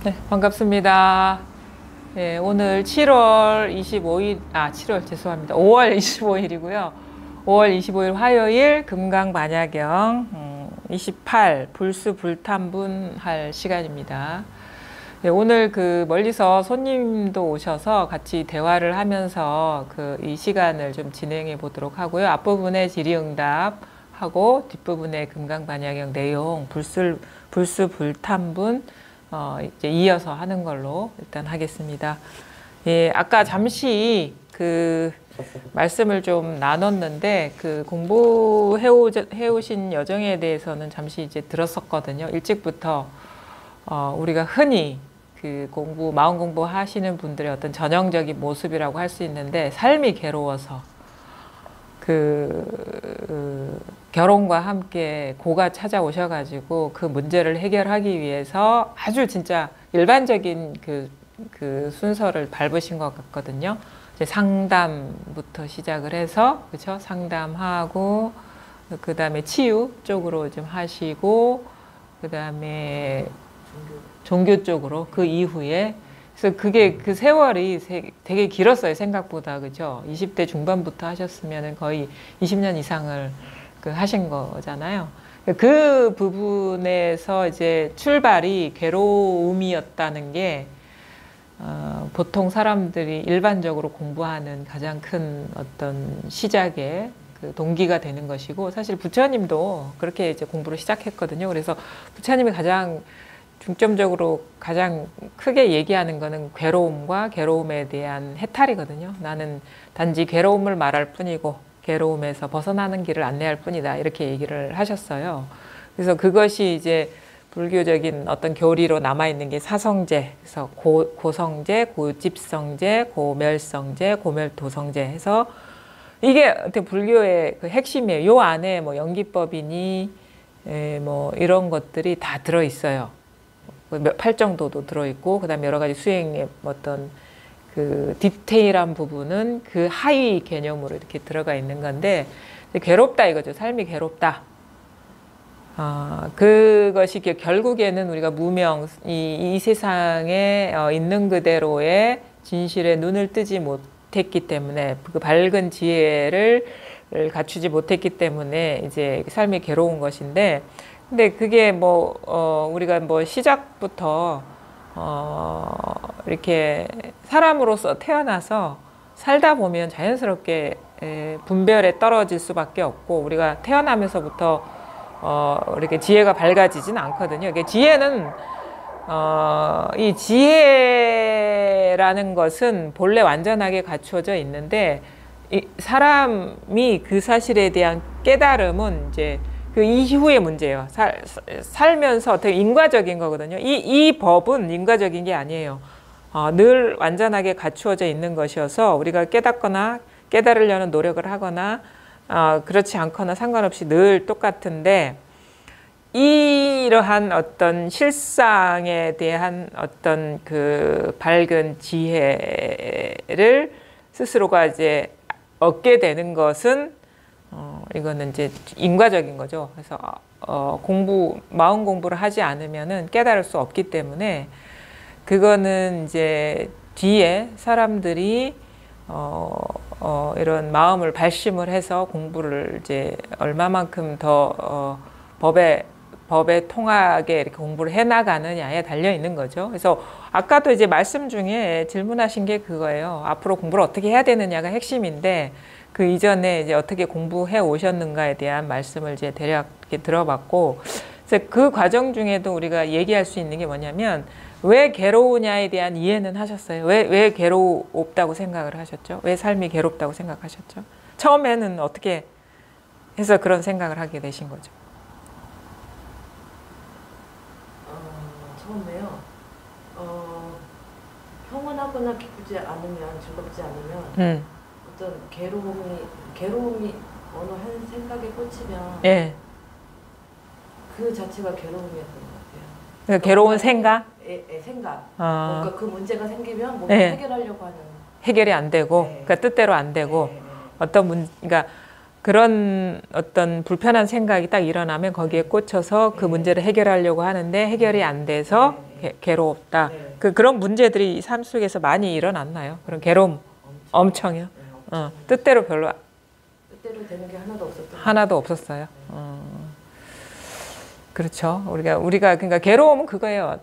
네, 반갑습니다. 네, 오늘 7월 25일, 7월 죄송합니다. 5월 25일이고요. 5월 25일 화요일 금강반야경 28 불수불탄분 할 시간입니다. 네, 오늘 멀리서 손님도 오셔서 같이 대화를 하면서 이 시간을 좀 진행해 보도록 하고요. 앞부분에 질의응답 하고 뒷부분에 금강반야경 내용 불수불탄분 이제 이어서 하는 걸로 일단 하겠습니다. 예, 아까 잠시 말씀을 좀 나눴는데 공부해 오신 여정에 대해서는 잠시 이제 들었었거든요. 일찍부터 우리가 흔히 마음 공부 하시는 분들의 어떤 전형적인 모습이라고 할 수 있는데, 삶이 괴로워서 결혼과 함께 고가 찾아오셔가지고 그 문제를 해결하기 위해서 아주 진짜 일반적인 순서를 밟으신 것 같거든요. 이제 상담부터 시작을 해서, 그렇죠? 상담하고, 그 다음에 치유 쪽으로 좀 하시고, 그 다음에 종교 쪽으로 그 이후에. 그래서 그 세월이 되게 길었어요, 생각보다. 그죠? 20대 중반부터 하셨으면 거의 20년 이상을 하신 거잖아요. 그 부분에서 이제 출발이 괴로움이었다는 게, 보통 사람들이 일반적으로 공부하는 가장 큰 어떤 시작의 동기가 되는 것이고, 사실 부처님도 그렇게 이제 공부를 시작했거든요. 그래서 부처님이 중점적으로 가장 크게 얘기하는 거는 괴로움과 괴로움에 대한 해탈이거든요. 나는 단지 괴로움을 말할 뿐이고 괴로움에서 벗어나는 길을 안내할 뿐이다, 이렇게 얘기를 하셨어요. 그래서 그것이 이제 불교적인 어떤 교리로 남아있는 게 사성제, 그래서 고성제, 고집성제, 고멸성제, 고멸도성제 해서 이게 어떻게 불교의 핵심이에요. 요 안에 뭐 연기법이니 뭐 이런 것들이 다 들어있어요. 팔정도도 들어있고, 그 다음에 여러 가지 수행의 어떤 디테일한 부분은 그 하위 개념으로 이렇게 들어가 있는 건데, 괴롭다 이거죠. 삶이 괴롭다. 그것이 결국에는 우리가 무명, 이 세상에 있는 그대로의 진실에 눈을 뜨지 못했기 때문에, 그 밝은 지혜를 갖추지 못했기 때문에 이제 삶이 괴로운 것인데, 근데 그게 우리가 시작부터 이렇게 사람으로서 태어나서 살다 보면 자연스럽게 분별에 떨어질 수밖에 없고, 우리가 태어나면서부터 이렇게 지혜가 밝아지진 않거든요. 이게 지혜는 이 지혜라는 것은 본래 완전하게 갖추어져 있는데, 사람이 그 사실에 대한 깨달음은 이제 그 이후의 문제예요. 살면서 되게 인과적인 거거든요. 이 법은 인과적인 게 아니에요. 늘 완전하게 갖추어져 있는 것이어서 우리가 깨닫거나 깨달으려는 노력을 하거나 그렇지 않거나 상관없이 늘 똑같은데, 이러한 어떤 실상에 대한 어떤 밝은 지혜를 스스로가 이제 얻게 되는 것은 이거는 이제 인과적인 거죠. 그래서 마음 공부를 하지 않으면은 깨달을 수 없기 때문에, 그거는 이제 뒤에 사람들이 이런 마음을 발심을 해서 공부를 이제 얼마만큼 더 법에 통하게 이렇게 공부를 해 나가느냐에 달려 있는 거죠. 그래서 아까도 이제 말씀 중에 질문하신 게 그거예요. 앞으로 공부를 어떻게 해야 되느냐가 핵심인데, 그 이전에 이제 어떻게 공부해 오셨는가에 대한 말씀을 이제 대략 이렇게 들어봤고, 그래서 그 과정 중에도 우리가 얘기할 수 있는 게 뭐냐면, 왜 괴로우냐에 대한 이해는 하셨어요? 왜 괴롭다고 생각을 하셨죠? 왜 삶이 괴롭다고 생각하셨죠? 처음에는 어떻게 해서 그런 생각을 하게 되신 거죠? 처음에요. 평온하거나 기쁘지 않으면, 즐겁지 않으면 어떤 괴로움이 어느 한 생각에 꽂히면, 예. 그 자체가 괴로움이었던 것 같아요. 그러니까 괴로운 생각? 생각. 뭔가 그 문제가 생기면 뭔가 네. 해결하려고 하는. 해결이 안 되고, 네. 그러니까 뜻대로 안 되고, 네. 그러니까 그런 어떤 불편한 생각이 딱 일어나면 거기에 꽂혀서 그 문제를 해결하려고 하는데 해결이 안 돼서 괴롭다. 네. 그런 문제들이 삶 속에서 많이 일어났나요? 그런 괴로움 엄청요. 네, 엄청. 뜻대로 별로 뜻대로 되는 게 하나도 없었던 하나도 없었어요. 그렇죠. 우리가 그러니까 괴로움은 그거예요.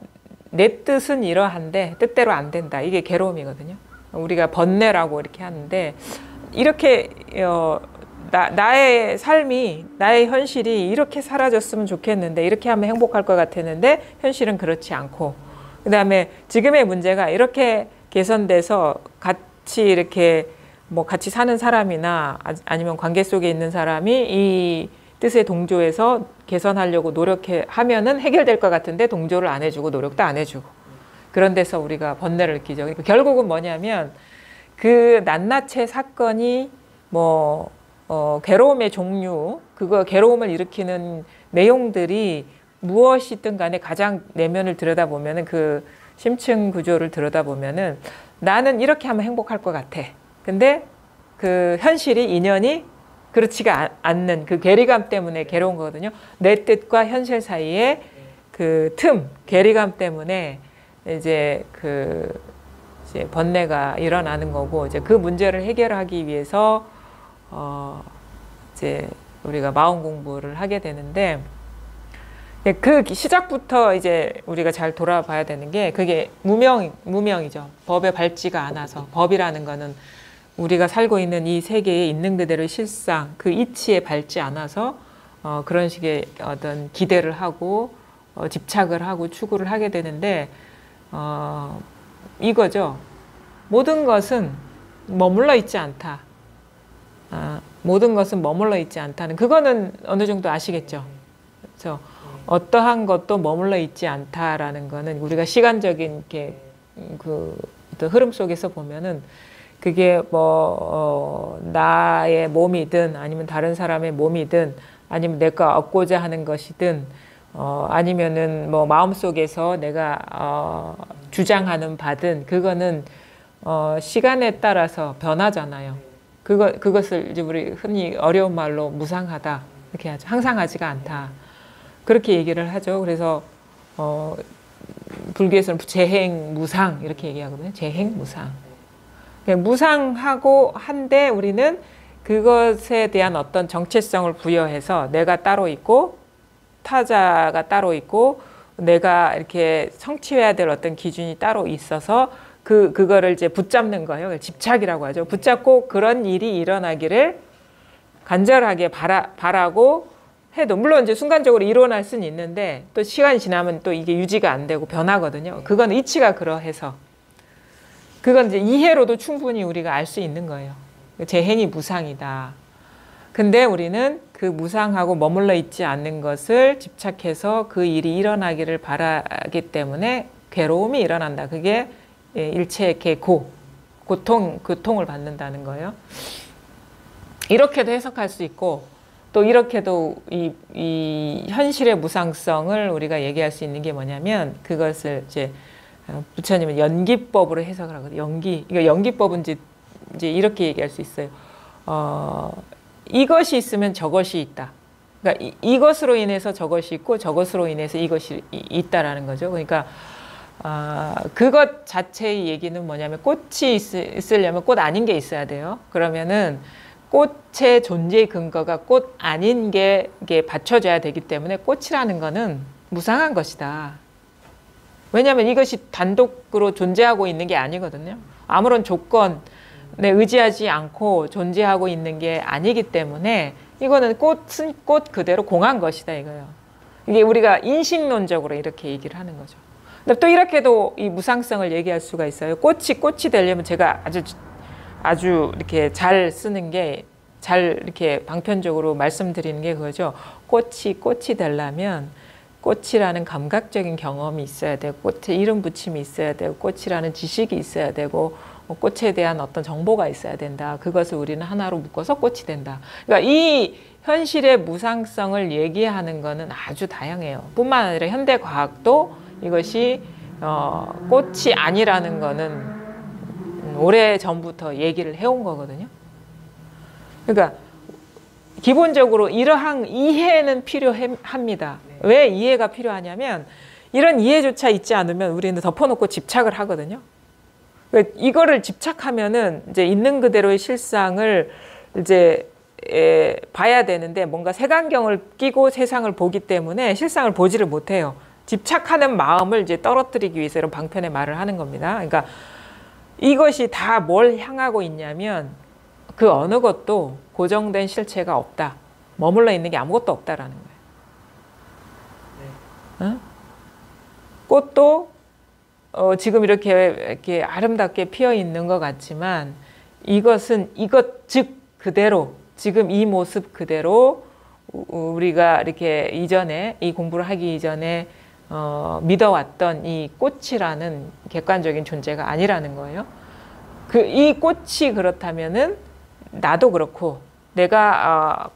내 뜻은 이러한데 뜻대로 안 된다. 이게 괴로움이거든요. 우리가 번뇌라고 이렇게 하는데 이렇게 나의 삶이 나의 현실이 이렇게 사라졌으면 좋겠는데 이렇게 하면 행복할 것 같았는데 현실은 그렇지 않고 그다음에 지금의 문제가 이렇게 개선돼서 같이 이렇게 뭐 같이 사는 사람이나 아니면 관계 속에 있는 사람이 이 뜻에 동조해서 개선하려고 하면은 해결될 것 같은데 동조를 안 해주고 노력도 안 해주고 그런 데서 우리가 번뇌를 느끼죠. 그러니까 결국은 뭐냐면 그 낱낱의 사건이 뭐 괴로움의 종류, 그거 괴로움을 일으키는 내용들이 무엇이든 간에 가장 내면을 들여다보면은 그 심층 구조를 들여다보면은 나는 이렇게 하면 행복할 것 같아. 근데 그 현실이 인연이 그렇지가 않는 그 괴리감 때문에 괴로운 거거든요. 내 뜻과 현실 사이에 그 괴리감 때문에 이제 이제 번뇌가 일어나는 거고 이제 그 문제를 해결하기 위해서 이제 우리가 마음 공부를 하게 되는데 그 시작부터 이제 우리가 잘 돌아봐야 되는 게 그게 무명이죠. 법에 밟지가 않아서 법이라는 거는 우리가 살고 있는 이 세계에 있는 그대로의 실상 그 이치에 밟지 않아서 그런 식의 어떤 기대를 하고 집착을 하고 추구를 하게 되는데 이거죠. 모든 것은 머물러 있지 않다. 모든 것은 머물러 있지 않다는 그거는 어느 정도 아시겠죠. 그래서 어떠한 것도 머물러 있지 않다라는 거는 우리가 시간적인 이렇게 그 흐름 속에서 보면은 그게 뭐 나의 몸이든 아니면 다른 사람의 몸이든 아니면 내가 얻고자 하는 것이든 아니면은 뭐 마음속에서 내가 주장하는 바든 그거는 시간에 따라서 변하잖아요. 그것을 이제 우리 흔히 어려운 말로 무상하다 이렇게 하죠. 항상하지가 않다. 그렇게 얘기를 하죠. 그래서 불교에서는 재행, 무상 이렇게 얘기하거든요. 재행, 무상. 무상하고 한데 우리는 그것에 대한 어떤 정체성을 부여해서 내가 따로 있고 타자가 따로 있고 내가 이렇게 성취해야 될 어떤 기준이 따로 있어서 그거를 이제 붙잡는 거예요. 집착이라고 하죠. 붙잡고 그런 일이 일어나기를 간절하게 바라고 해도 물론 이제 순간적으로 일어날 수는 있는데 또 시간이 지나면 또 이게 유지가 안 되고 변하거든요. 그건 이치가 그러해서 그건 이제 이해로도 충분히 우리가 알 수 있는 거예요. 재행이 무상이다. 근데 우리는 그 무상하고 머물러 있지 않는 것을 집착해서 그 일이 일어나기를 바라기 때문에 괴로움이 일어난다. 그게 일체의 고통을 받는다는 거예요. 이렇게도 해석할 수 있고 또 이렇게도 이 현실의 무상성을 우리가 얘기할 수 있는 게 뭐냐면 그것을 이제 부처님은 연기법으로 해석을 하거든요. 이거 연기법은 이제 이렇게 얘기할 수 있어요. 이것이 있으면 저것이 있다. 그러니까 이것으로 인해서 저것이 있고 저것으로 인해서 이것이 있다라는 거죠. 그러니까 그것 자체의 얘기는 뭐냐면 꽃이 있으려면 꽃 아닌 게 있어야 돼요. 그러면은 꽃의 존재의 근거가 꽃 아닌 게 받쳐져야 되기 때문에 꽃이라는 거는 무상한 것이다. 왜냐하면 이것이 단독으로 존재하고 있는 게 아니거든요. 아무런 조건에 의지하지 않고 존재하고 있는 게 아니기 때문에 이거는 꽃은 꽃 그대로 공한 것이다 이거예요. 이게 우리가 인식론적으로 이렇게 얘기를 하는 거죠. 근데 또 이렇게도 이 무상성을 얘기할 수가 있어요. 꽃이 되려면 제가 아주 이렇게 잘 쓰는 게 잘 이렇게 방편적으로 말씀드리는 게 그거죠. 꽃이 되려면 꽃이라는 감각적인 경험이 있어야 되고 꽃에 이름 붙임이 있어야 되고 꽃이라는 지식이 있어야 되고 꽃에 대한 어떤 정보가 있어야 된다. 그것을 우리는 하나로 묶어서 꽃이 된다. 그러니까 이 현실의 무상성을 얘기하는 거는 아주 다양해요. 뿐만 아니라 현대 과학도 이것이 꽃이 아니라는 거는 오래 전부터 얘기를 해온 거거든요. 그러니까 기본적으로 이러한 이해는 필요합니다. 왜 이해가 필요하냐면 이런 이해조차 있지 않으면 우리는 덮어놓고 집착을 하거든요. 그러니까 이거를 집착하면은 이제 있는 그대로의 실상을 이제 봐야 되는데 뭔가 색안경을 끼고 세상을 보기 때문에 실상을 보지를 못해요. 집착하는 마음을 이제 떨어뜨리기 위해서 이런 방편의 말을 하는 겁니다. 그러니까 이것이 다 뭘 향하고 있냐면 그 어느 것도 고정된 실체가 없다. 머물러 있는 게 아무것도 없다라는 거예요. 응? 꽃도 지금 이렇게 아름답게 피어 있는 것 같지만 이것은 이것 즉 그대로 지금 이 모습 그대로 우리가 이렇게 이전에 이 공부를 하기 이전에 믿어왔던 이 꽃이라는 객관적인 존재가 아니라는 거예요. 이 꽃이 그렇다면은 나도 그렇고 내가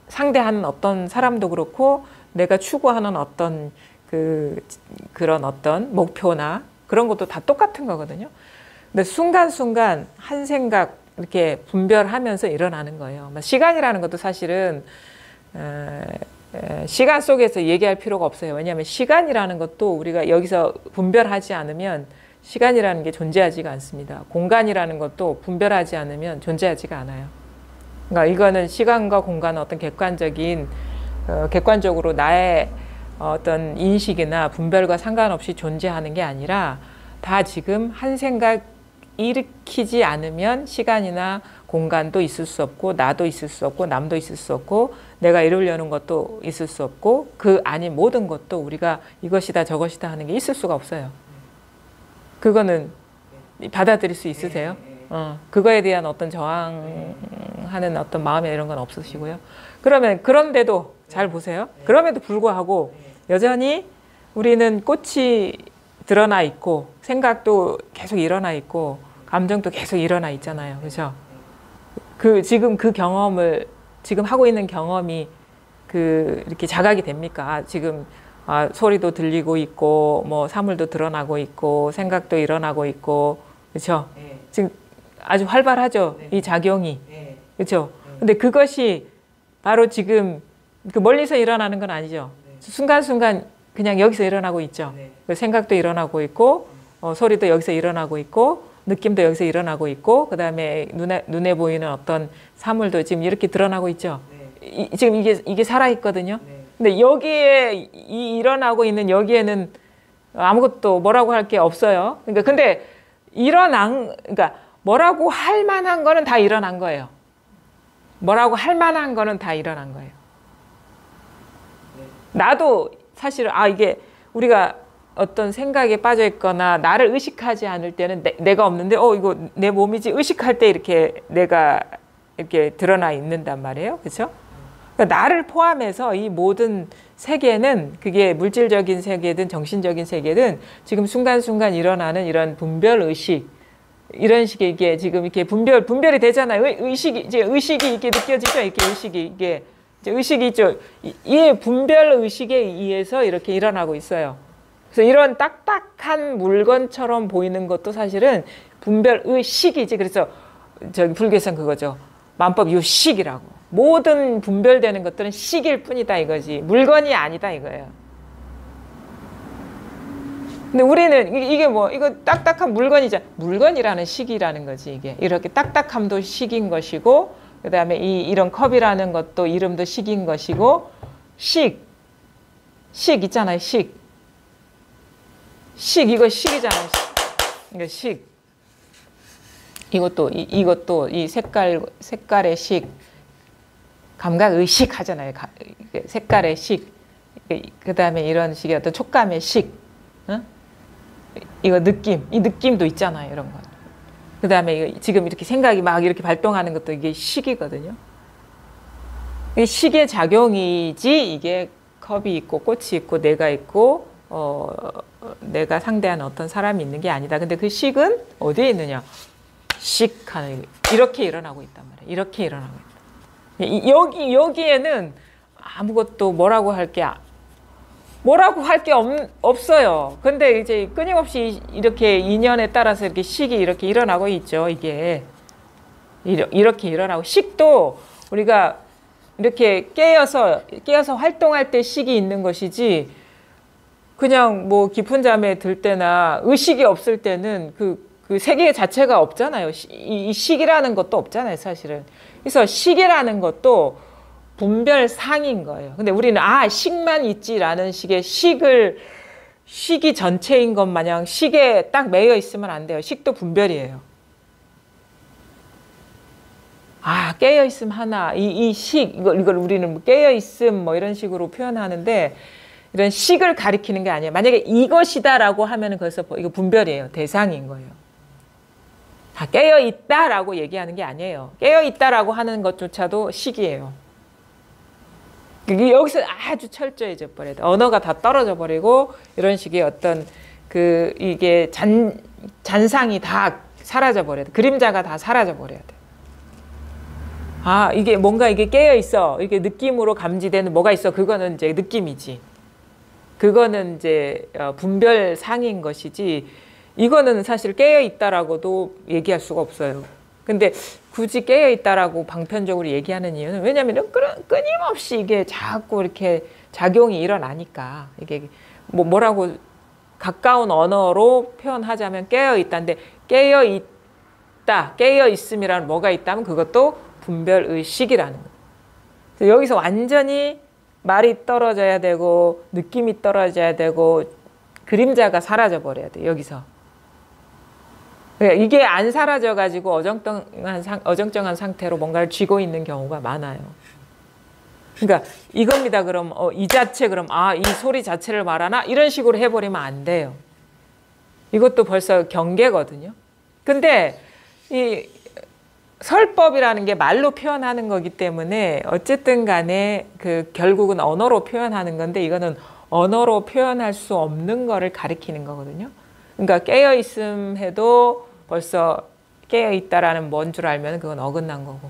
상대하는 어떤 사람도 그렇고 내가 추구하는 어떤 그런 어떤 목표나 그런 것도 다 똑같은 거거든요. 근데 순간순간 한 생각 이렇게 분별하면서 일어나는 거예요. 시간이라는 것도 사실은 시간 속에서 얘기할 필요가 없어요. 왜냐하면 시간이라는 것도 우리가 여기서 분별하지 않으면 시간이라는 게 존재하지가 않습니다. 공간이라는 것도 분별하지 않으면 존재하지가 않아요. 그러니까 이거는 시간과 공간은 어떤 객관적으로 나의 어떤 인식이나 분별과 상관없이 존재하는 게 아니라 다 지금 한 생각 일으키지 않으면 시간이나 공간도 있을 수 없고 나도 있을 수 없고 남도 있을 수 없고 내가 이루려는 것도 있을 수 없고 그 아닌 모든 것도 우리가 이것이다 저것이다 하는 게 있을 수가 없어요. 그거는 받아들일 수 있으세요? 그거에 대한 어떤 저항하는 어떤 마음이나 이런 건 없으시고요. 그러면 그런데도 잘 보세요. 그럼에도 불구하고 여전히 우리는 꽃이 드러나 있고 생각도 계속 일어나 있고 감정도 계속 일어나 있잖아요. 그렇죠? 지금 그 경험을 지금 하고 있는 경험이 이렇게 자각이 됩니까? 지금 소리도 들리고 있고 뭐 사물도 드러나고 있고 생각도 일어나고 있고 그렇죠? 지금 아주 활발하죠. 이 작용이. 그렇죠? 근데 그것이 바로 지금 멀리서 일어나는 건 아니죠. 순간순간 그냥 여기서 일어나고 있죠. 생각도 일어나고 있고 소리도 여기서 일어나고 있고 느낌도 여기서 일어나고 있고 그 다음에 눈에 보이는 어떤 사물도 지금 이렇게 드러나고 있죠. 지금 이게 살아있거든요. 근데 여기에 일어나고 있는 여기에는 아무것도 뭐라고 할 게 없어요. 그러니까 근데 그러니까 뭐라고 할 만한 거는 다 일어난 거예요. 뭐라고 할 만한 거는 다 일어난 거예요. 나도 사실은 이게 우리가 어떤 생각에 빠져 있거나 나를 의식하지 않을 때는 내가 없는데 이거 내 몸이지 의식할 때 이렇게 내가 이렇게 드러나 있는단 말이에요. 그렇죠? 그러니까 나를 포함해서 이 모든 세계는 그게 물질적인 세계든 정신적인 세계든 지금 순간순간 일어나는 이런 분별 의식 이런 식의 이게 지금 이렇게 분별이 되잖아요. 의식이 이렇게 느껴지죠. 이렇게 이게 의식이 있죠. 이 분별 의식에 의해서 이렇게 일어나고 있어요. 그래서 이런 딱딱한 물건처럼 보이는 것도 사실은 분별 의식이지. 그래서 저기 불교에서는 그거죠. 만법 유식이라고. 모든 분별되는 것들은 식일 뿐이다 이거지. 물건이 아니다 이거예요. 근데 우리는 이게 이거 딱딱한 물건이잖아. 물건이라는 식이라는 거지 이게. 이렇게 딱딱함도 식인 것이고 그 다음에 이런 컵이라는 것도 이름도 식인 것이고 식 있잖아요. 식 이거 식이잖아요. 이거 식. 이것도 이 색깔의 식. 감각 의식 하잖아요. 색깔의 식. 그 다음에 이런 식의 어떤 촉감의 식. 이거 느낌. 이 느낌도 있잖아요. 이런 거. 그 다음에 지금 이렇게 생각이 막 이렇게 발동하는 것도 이게 식이거든요. 이게 식의 작용이지 이게 컵이 있고 꽃이 있고 내가 있고 내가 상대하는 어떤 사람이 있는 게 아니다. 근데 그 식은 어디에 있느냐? 식하는 이렇게 일어나고 있단 말이에요. 이렇게 일어나고 있다. 여기에는 아무것도 뭐라고 할 게 없어요. 근데 이제 끊임없이 이렇게 인연에 따라서 이렇게 식이 이렇게 일어나고 있죠. 이게 이렇게 일어나고 식도 우리가 이렇게 깨어서 활동할 때 식이 있는 것이지 그냥 뭐 깊은 잠에 들 때나 의식이 없을 때는 그 세계 자체가 없잖아요. 이 식이라는 것도 없잖아요, 사실은. 그래서 식이라는 것도 분별상인 거예요. 근데 우리는 식만 있지라는 식의 식이 전체인 것 마냥 식에 딱 매여 있으면 안 돼요. 식도 분별이에요. 깨어 있음 하나, 이 식, 이걸 우리는 뭐 깨어 있음 뭐 이런 식으로 표현하는데 이런 식을 가리키는 게 아니에요. 만약에 이것이다라고 하면은 거기서 이거 분별이에요. 대상인 거예요. 깨어 있다라고 얘기하는 게 아니에요. 깨어 있다라고 하는 것조차도 식이에요. 여기서 아주 철저해져 버려야 돼. 언어가 다 떨어져 버리고 이런 식의 어떤 이게 잔상이 다 사라져 버려야 돼. 그림자가 다 사라져 버려야 돼. 이게 뭔가 이게 깨어 있어. 이게 느낌으로 감지되는 뭐가 있어. 그거는 이제 느낌이지. 그거는 이제 분별상인 것이지. 이거는 사실 깨어 있다라고도 얘기할 수가 없어요. 근데 굳이 깨어 있다라고 방편적으로 얘기하는 이유는 왜냐하면 끊임없이 이게 자꾸 이렇게 작용이 일어나니까 이게 뭐라고 가까운 언어로 표현하자면 깨어 있다인데 깨어 있다, 깨어 있음이라는 뭐가 있다면 그것도 분별의식이라는 거예요. 여기서 완전히 말이 떨어져야 되고 느낌이 떨어져야 되고 그림자가 사라져 버려야 돼. 여기서. 이게 안 사라져 가지고 어정쩡한 상태로 뭔가를 쥐고 있는 경우가 많아요. 그러니까 이겁니다. 그럼 이 자체 그럼 이 소리 자체를 말하나 이런 식으로 해버리면 안 돼요. 이것도 벌써 경계거든요. 근데 이 설법이라는 게 말로 표현하는 거기 때문에 어쨌든 간에 결국은 언어로 표현하는 건데 이거는 언어로 표현할 수 없는 거를 가리키는 거거든요. 그러니까 깨어있음 해도 벌써 깨어있다라는 뭔 줄 알면 그건 어긋난 거고.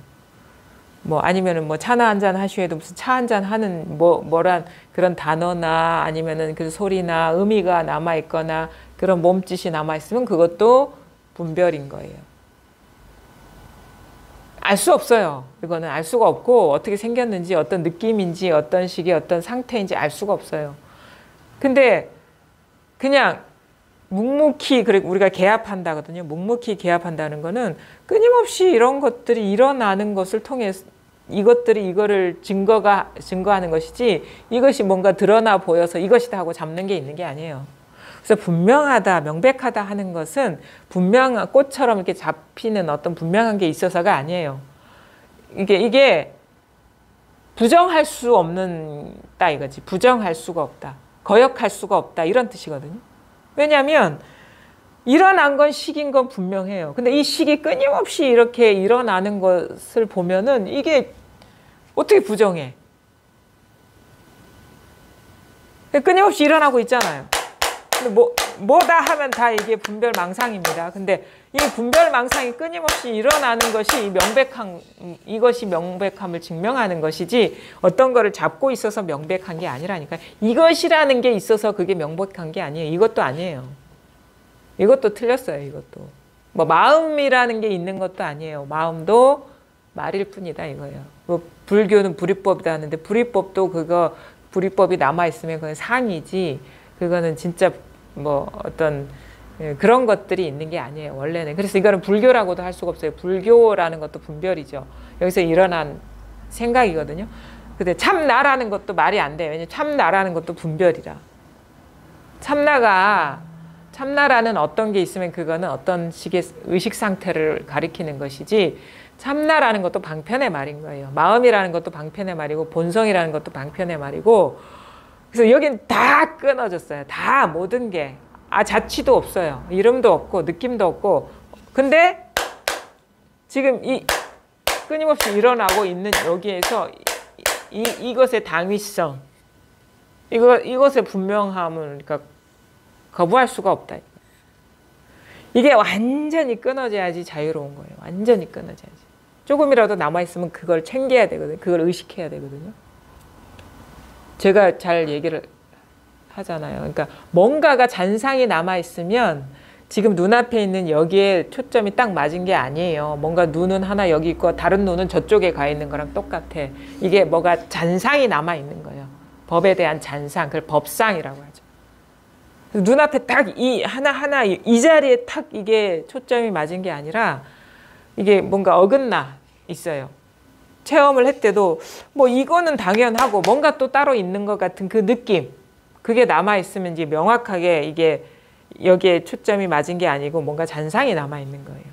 뭐 아니면은 뭐 차나 한잔 하시에도 무슨 차 한잔 하는 뭐란 그런 단어나 아니면은 그 소리나 의미가 남아있거나 그런 몸짓이 남아있으면 그것도 분별인 거예요. 알 수 없어요. 이거는 알 수가 없고 어떻게 생겼는지 어떤 느낌인지 어떤 식의 어떤 상태인지 알 수가 없어요. 근데 그냥 묵묵히 우리가 개합한다거든요. 묵묵히 개합한다는 거는 끊임없이 이런 것들이 일어나는 것을 통해서 이것들이 이거를 증거하는 것이지 이것이 뭔가 드러나 보여서 이것이다 하고 잡는 게 있는 게 아니에요. 그래서 분명하다, 명백하다 하는 것은 분명한 꽃처럼 이렇게 잡히는 어떤 분명한 게 있어서가 아니에요. 이게 부정할 수 없는다 이거지. 부정할 수가 없다. 거역할 수가 없다. 이런 뜻이거든요. 왜냐하면 일어난 건 식인 건 분명해요. 근데 이 식이 끊임없이 이렇게 일어나는 것을 보면은 이게 어떻게 부정해? 끊임없이 일어나고 있잖아요. 근데 뭐다 하면 다 이게 분별망상입니다. 근데 이 분별망상이 끊임없이 일어나는 것이 이것이 명백함을 증명하는 것이지 어떤 거를 잡고 있어서 명백한 게 아니라니까요. 이것이라는 게 있어서 그게 명백한 게 아니에요. 이것도 아니에요. 이것도 틀렸어요. 이것도. 뭐 마음이라는 게 있는 것도 아니에요. 마음도 말일 뿐이다 이거예요. 뭐 불교는 불이법이다 하는데 불이법이 남아있으면 그건 상이지 그거는 진짜 뭐 어떤 그런 것들이 있는 게 아니에요. 원래는. 그래서 이거는 불교라고도 할 수가 없어요. 불교라는 것도 분별이죠. 여기서 일어난 생각이거든요. 근데 참나라는 것도 말이 안 돼요. 왜냐면 참나라는 것도 분별이라. 참나라는 어떤 게 있으면 그거는 어떤 식의 의식 상태를 가리키는 것이지 참나라는 것도 방편의 말인 거예요. 마음이라는 것도 방편의 말이고 본성이라는 것도 방편의 말이고 그래서 여긴 다 끊어졌어요. 다 모든 게. 자취도 없어요. 이름도 없고 느낌도 없고 근데 지금 이 끊임없이 일어나고 있는 여기에서 이것의 당위성 이것의 분명함을 그러니까 거부할 수가 없다. 이게 완전히 끊어져야지 자유로운 거예요. 완전히 끊어져야지. 조금이라도 남아있으면 그걸 챙겨야 되거든요. 그걸 의식해야 되거든요. 제가 잘 얘기를 하잖아요. 그러니까 뭔가가 잔상이 남아있으면 지금 눈앞에 있는 여기에 초점이 딱 맞은 게 아니에요. 뭔가 눈은 하나 여기 있고 다른 눈은 저쪽에 가 있는 거랑 똑같아. 이게 뭐가 잔상이 남아있는 거예요. 법에 대한 잔상, 그걸 법상이라고 하죠. 눈앞에 딱 이 하나하나 이 자리에 탁 이게 초점이 맞은 게 아니라 이게 뭔가 어긋나 있어요. 체험을 했대도 뭐 이거는 당연하고 뭔가 또 따로 있는 것 같은 그 느낌, 그게 남아있으면 이제 명확하게 이게 여기에 초점이 맞은 게 아니고 뭔가 잔상이 남아있는 거예요.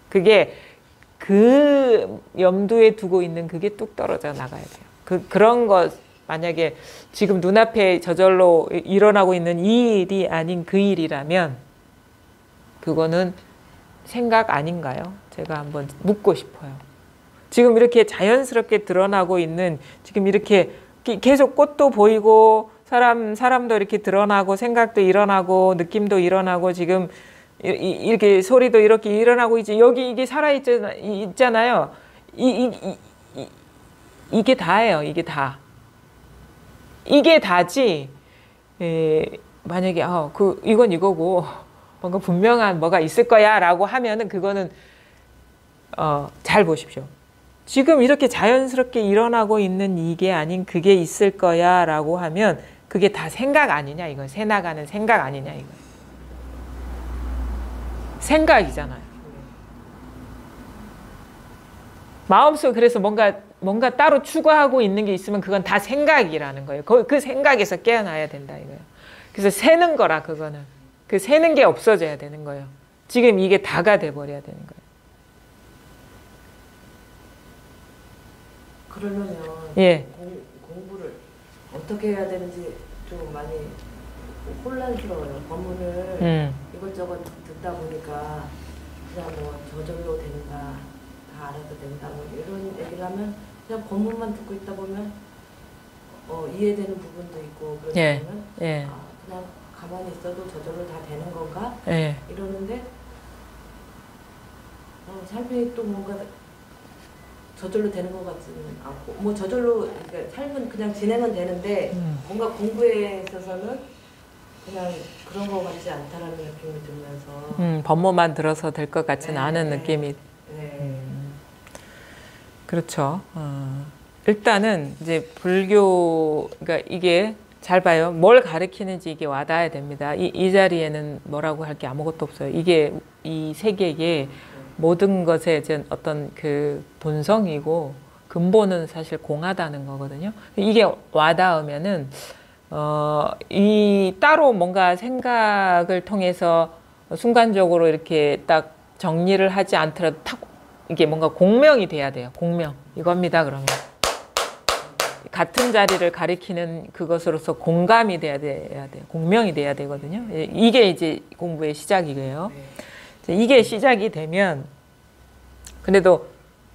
그게 그 염두에 두고 있는 그게 뚝 떨어져 나가야 돼요. 그런 것 만약에 지금 눈앞에 저절로 일어나고 있는 이 일이 아닌 그 일이라면 그거는 생각 아닌가요? 제가 한번 묻고 싶어요. 지금 이렇게 자연스럽게 드러나고 있는, 지금 이렇게 계속 꽃도 보이고 사람도 이렇게 드러나고 생각도 일어나고 느낌도 일어나고 지금 이렇게 소리도 이렇게 일어나고 있지. 여기 이게 있잖아요. 이게 다예요. 이게 다. 이게 다지. 만약에 이건 이거고 뭔가 분명한 뭐가 있을 거야라고 하면은 그거는 잘 보십시오. 지금 이렇게 자연스럽게 일어나고 있는 이게 아닌 그게 있을 거야라고 하면 그게 다 생각 아니냐 이거. 새 나가는 생각 아니냐 이거. 생각이잖아요. 마음속 그래서 뭔가 따로 추구하고 있는 게 있으면 그건 다 생각이라는 거예요. 그 생각에서 깨어나야 된다 이거예요. 그래서 새는 거라 그거는. 그 새는 게 없어져야 되는 거예요. 지금 이게 다가 돼버려야 되는 거예요. 그러려면 예. 공부를 어떻게 해야 되는지 좀 많이 혼란스러워요. 법문을 이것저것 듣다 보니까 그냥 뭐 저절로 된다, 다 알아도 된다, 뭐 이런 얘기를 하면 그냥 법문만 듣고 있다 보면 이해되는 부분도 있고 그러다 보면 그냥 가만히 있어도 저절로 다 되는 건가? 이러는데 삶이 또 뭔가 저절로 되는 것 같지는 않고 뭐 저절로 그러니까 삶은 그냥 진행은 되는데 뭔가 공부에 있어서는 그냥 그런 것 같지 않다라는 느낌이 들면서 법문만 들어서 될 것 같지는 않은 느낌이. 그렇죠. 일단은 이제 불교, 그러니까 이게 잘 봐요. 뭘 가르치는지 이게 와닿아야 됩니다. 이 자리에는 뭐라고 할 게 아무것도 없어요. 이게 이 세계의 모든 것의 어떤 그 본성이고 근본은 사실 공하다는 거거든요. 이게 와닿으면은 이 따로 뭔가 생각을 통해서 순간적으로 이렇게 딱 정리를 하지 않더라도 탁 이게 뭔가 공명이 돼야 돼요. 공명 이겁니다. 그러면 같은 자리를 가리키는 그것으로서 공감이 돼야 돼요. 공명이 돼야 되거든요. 이게 이제 공부의 시작이에요. 이게 시작이 되면 근데도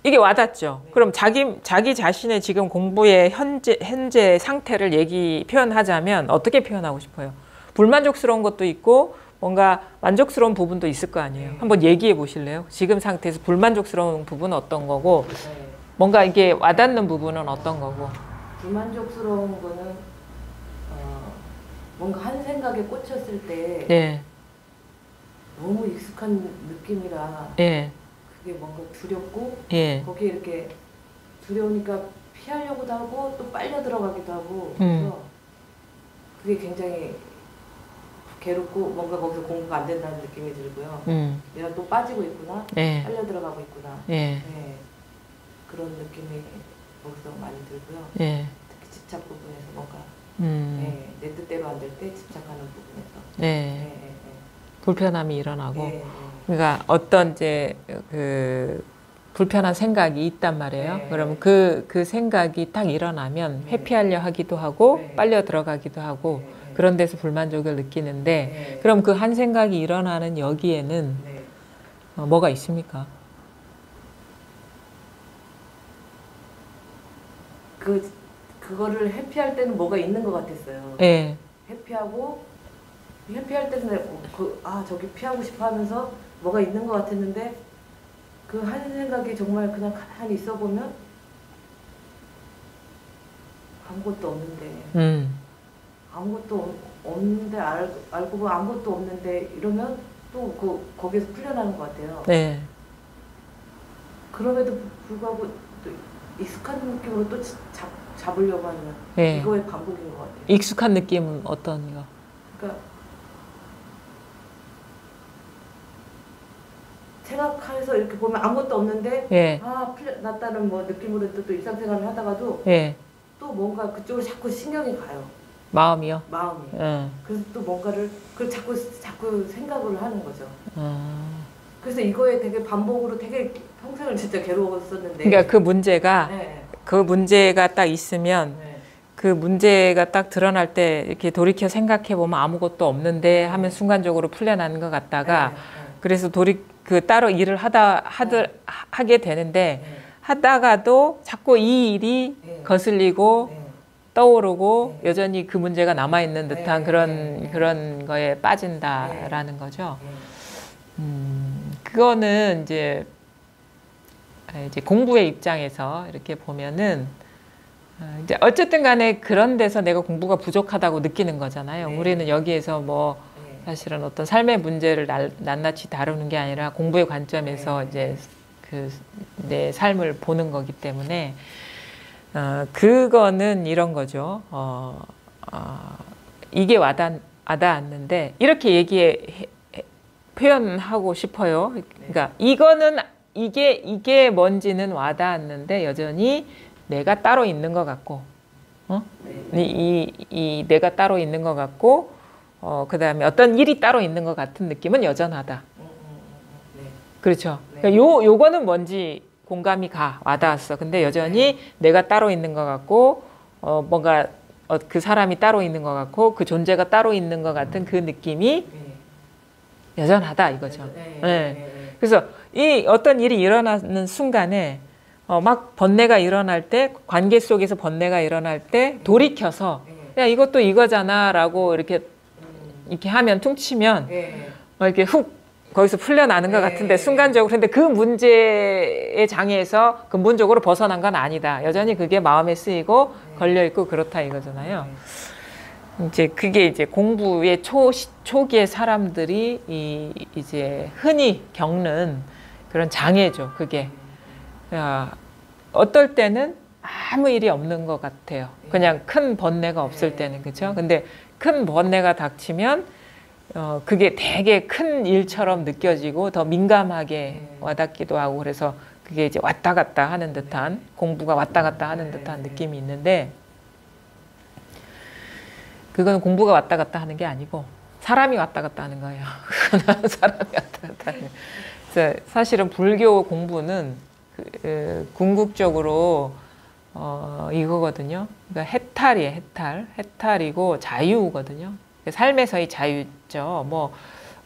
이게 와닿죠. 그럼 자기 자신의 지금 공부의 현재 상태를 표현하자면 어떻게 표현하고 싶어요? 불만족스러운 것도 있고 뭔가 만족스러운 부분도 있을 거 아니에요. 한번 얘기해 보실래요? 지금 상태에서 불만족스러운 부분은 어떤 거고 뭔가 이게 와닿는 부분은 어떤 거고. 불만족스러운 거는 뭔가 한 생각에 꽂혔을 때 너무 익숙한 느낌이라 그게 뭔가 두렵고 거기에 이렇게 두려우니까 피하려고도 하고 또 빨려 들어가기도 하고 그래서 그게 굉장히 괴롭고 뭔가 거기서 공부가 안 된다는 느낌이 들고요. 내가 또 빠지고 있구나, 빨려 들어가고 있구나 그런 느낌이 거기서 많이 들고요. 특히 집착 부분에서 뭔가 내 뜻대로 안 될 때 집착하는 부분에서 불편함이 일어나고 그러니까 어떤 이제 그 불편한 생각이 있단 말이에요. 그럼 그 생각이 딱 일어나면 회피하려 하기도 하고 빨려 들어가기도 하고 그런 데서 불만족을 느끼는데 그럼 그 한 생각이 일어나는 여기에는 뭐가 있습니까? 그거를 회피할 때는 뭐가 있는 것 같았어요. 회피할 때는 저기 피하고 싶어 하면서 뭐가 있는 것 같았는데 그 한 생각이 정말 그냥 가만히 있어 보면 아무것도 없는데 아무것도 없는데 알고 보면 아무것도 없는데 이러면 또 거기에서 풀려나는 것 같아요. 그럼에도 불구하고 또 익숙한 느낌으로 또 잡으려고 하는 이거의 반복인 것 같아요. 익숙한 느낌은 어떤 거? 그러니까 생각해서 이렇게 보면 아무것도 없는데 예. 아 풀려났다는 뭐 느낌으로 또 일상생활을 하다가도 예. 또 뭔가 그쪽으로 자꾸 신경이 가요. 마음이요? 마음이. 그래서 또 뭔가를 그 자꾸 생각을 하는 거죠. 그래서 이거에 되게 반복으로 되게 평생을 진짜 괴로웠었는데. 그러니까 그 문제가 네. 그 문제가 딱 있으면 네. 그 문제가 딱 드러날 때 이렇게 돌이켜 생각해 보면 아무것도 없는데 하면 순간적으로 풀려나는 것 같다가 그래서 따로 일을 하게 되는데 하다가도 자꾸 이 일이 거슬리고 떠오르고 여전히 그 문제가 남아 있는 듯한 그런 거에 빠진다라는 거죠. 그거는 이제 공부의 입장에서 이렇게 보면은 이제 어쨌든 간에 그런 데서 내가 공부가 부족하다고 느끼는 거잖아요. 우리는 여기에서 뭐 사실은 어떤 삶의 문제를 낱낱이 다루는 게 아니라 공부의 관점에서 이제 내 삶을 보는 거기 때문에 그거는 이런 거죠. 이게 와닿았는데 이렇게 표현하고 싶어요. 그러니까 이게 뭔지는 와닿았는데 여전히 내가 따로 있는 것 같고, 이 내가 따로 있는 것 같고, 그 다음에 어떤 일이 따로 있는 것 같은 느낌은 여전하다. 그렇죠. 그러니까 요거는 뭔지 공감이 와닿았어. 근데 여전히 내가 따로 있는 것 같고, 뭔가 그 사람이 따로 있는 것 같고, 그 존재가 따로 있는 것 같은 그 느낌이 여전하다 이거죠. 그래서 이 어떤 일이 일어나는 순간에 막 번뇌가 일어날 때, 관계 속에서 번뇌가 일어날 때 돌이켜서 야 이것도 이거잖아 라고 이렇게 하면 퉁치면 이렇게 훅 거기서 풀려나는 것 같은데 순간적으로. 근데 그 문제의 장애에서 근본적으로 벗어난 건 아니다. 여전히 그게 마음에 쓰이고 걸려있고 그렇다 이거잖아요. 이제 그게 이제 공부의 초기의 사람들이 이제 흔히 겪는 그런 장애죠. 그게. 어떨 때는 아무 일이 없는 것 같아요. 그냥 큰 번뇌가 없을 때는. 그렇죠? 근데 큰 번뇌가 닥치면 그게 되게 큰 일처럼 느껴지고 더 민감하게 와닿기도 하고 그래서 그게 이제 왔다 갔다 하는 듯한 공부가 왔다 갔다 하는 듯한 느낌이 있는데 그건 공부가 왔다 갔다 하는 게 아니고 사람이 왔다 갔다 하는 거예요. 사람이 왔다 갔다 하는. 그래서 사실은 불교 공부는 궁극적으로 이거거든요. 그러니까 해탈이에요. 해탈이고 자유거든요. 삶에서의 자유죠. 뭐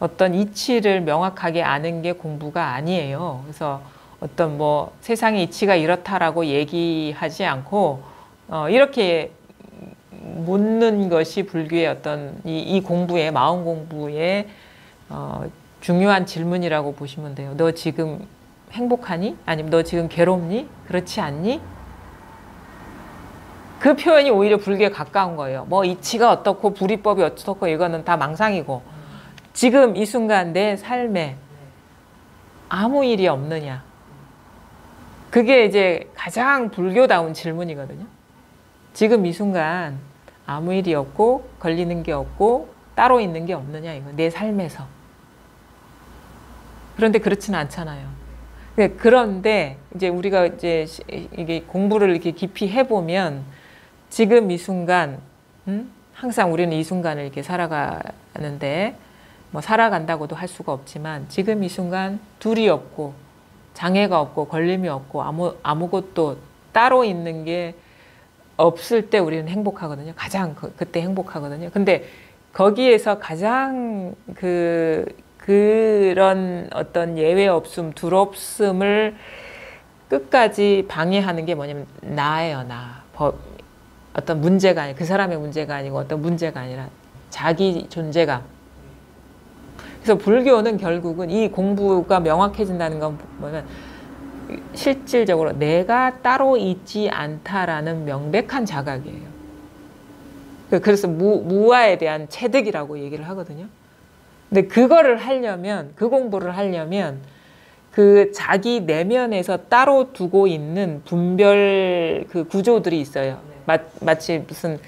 어떤 이치를 명확하게 아는 게 공부가 아니에요. 그래서 어떤 뭐 세상의 이치가 이렇다라고 얘기하지 않고 이렇게 묻는 것이 불교의 어떤 이 공부의 마음 공부의 중요한 질문이라고 보시면 돼요. 너 지금 행복하니? 아니면 너 지금 괴롭니? 그렇지 않니? 그 표현이 오히려 불교에 가까운 거예요. 뭐 이치가 어떻고 불이법이 어떻고 이거는 다 망상이고 지금 이 순간 내 삶에 아무 일이 없느냐. 그게 이제 가장 불교다운 질문이거든요. 지금 이 순간 아무 일이 없고 걸리는 게 없고 따로 있는 게 없느냐 이거 내 삶에서. 그런데 그렇지는 않잖아요. 그런데 이제 우리가 이제 이게 공부를 이렇게 깊이 해보면 지금 이 순간, 항상 우리는 이 순간을 이렇게 살아가는데 뭐 살아간다고도 할 수가 없지만 지금 이 순간 둘이 없고 장애가 없고 걸림이 없고 아무것도 따로 있는 게 없을 때 우리는 행복하거든요. 가장 그때 행복하거든요. 근데 거기에서 가장 그런 어떤 예외 없음, 둘없음을 끝까지 방해하는 게 뭐냐면 나예요, 나. 어떤 문제가 아니고 그 사람의 문제가 아니고 어떤 문제가 아니라 자기 존재감. 그래서 불교는 결국은 이 공부가 명확해진다는 건 뭐냐면 실질적으로 내가 따로 있지 않다라는 명백한 자각이에요. 그래서 무아에 대한 체득이라고 얘기를 하거든요. 근데 그거를 하려면, 그 공부를 하려면 그 자기 내면에서 따로 두고 있는 분별 그 구조들이 있어요. 마치 무슨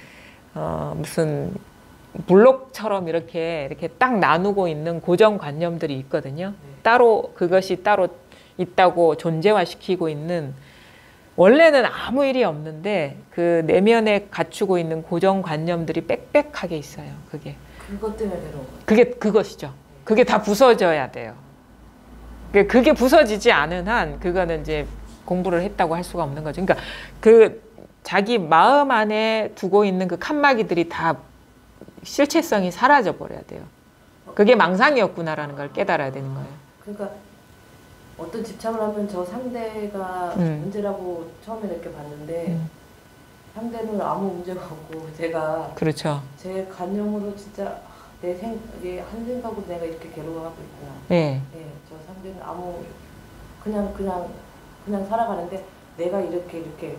블록처럼 이렇게 딱 나누고 있는 고정관념들이 있거든요. 따로 그것이 따로 있다고 존재화시키고 있는, 원래는 아무 일이 없는데 그 내면에 갖추고 있는 고정관념들이 빽빽하게 있어요. 그것 때문에 괴로운 거예요. 그게 그것이죠. 그게 다 부서져야 돼요. 그게 부서지지 않은 한 그거는 이제 공부를 했다고 할 수가 없는 거죠. 그러니까 그 자기 마음 안에 두고 있는 그 칸막이들이 다 실체성이 사라져 버려야 돼요. 그게 망상이었구나라는 걸 깨달아야 되는 거예요. 그러니까 어떤 집착을 하면 저 상대가 문제라고 처음에 이렇게 봤는데 상대는 아무 문제가 없고 제가 그렇죠. 제 관념으로 진짜 이게 한 생각으로 내가 이렇게 괴로워하고 있구나. 네. 네, 저 상대는 아무 그냥 살아가는데 내가 이렇게 그러니까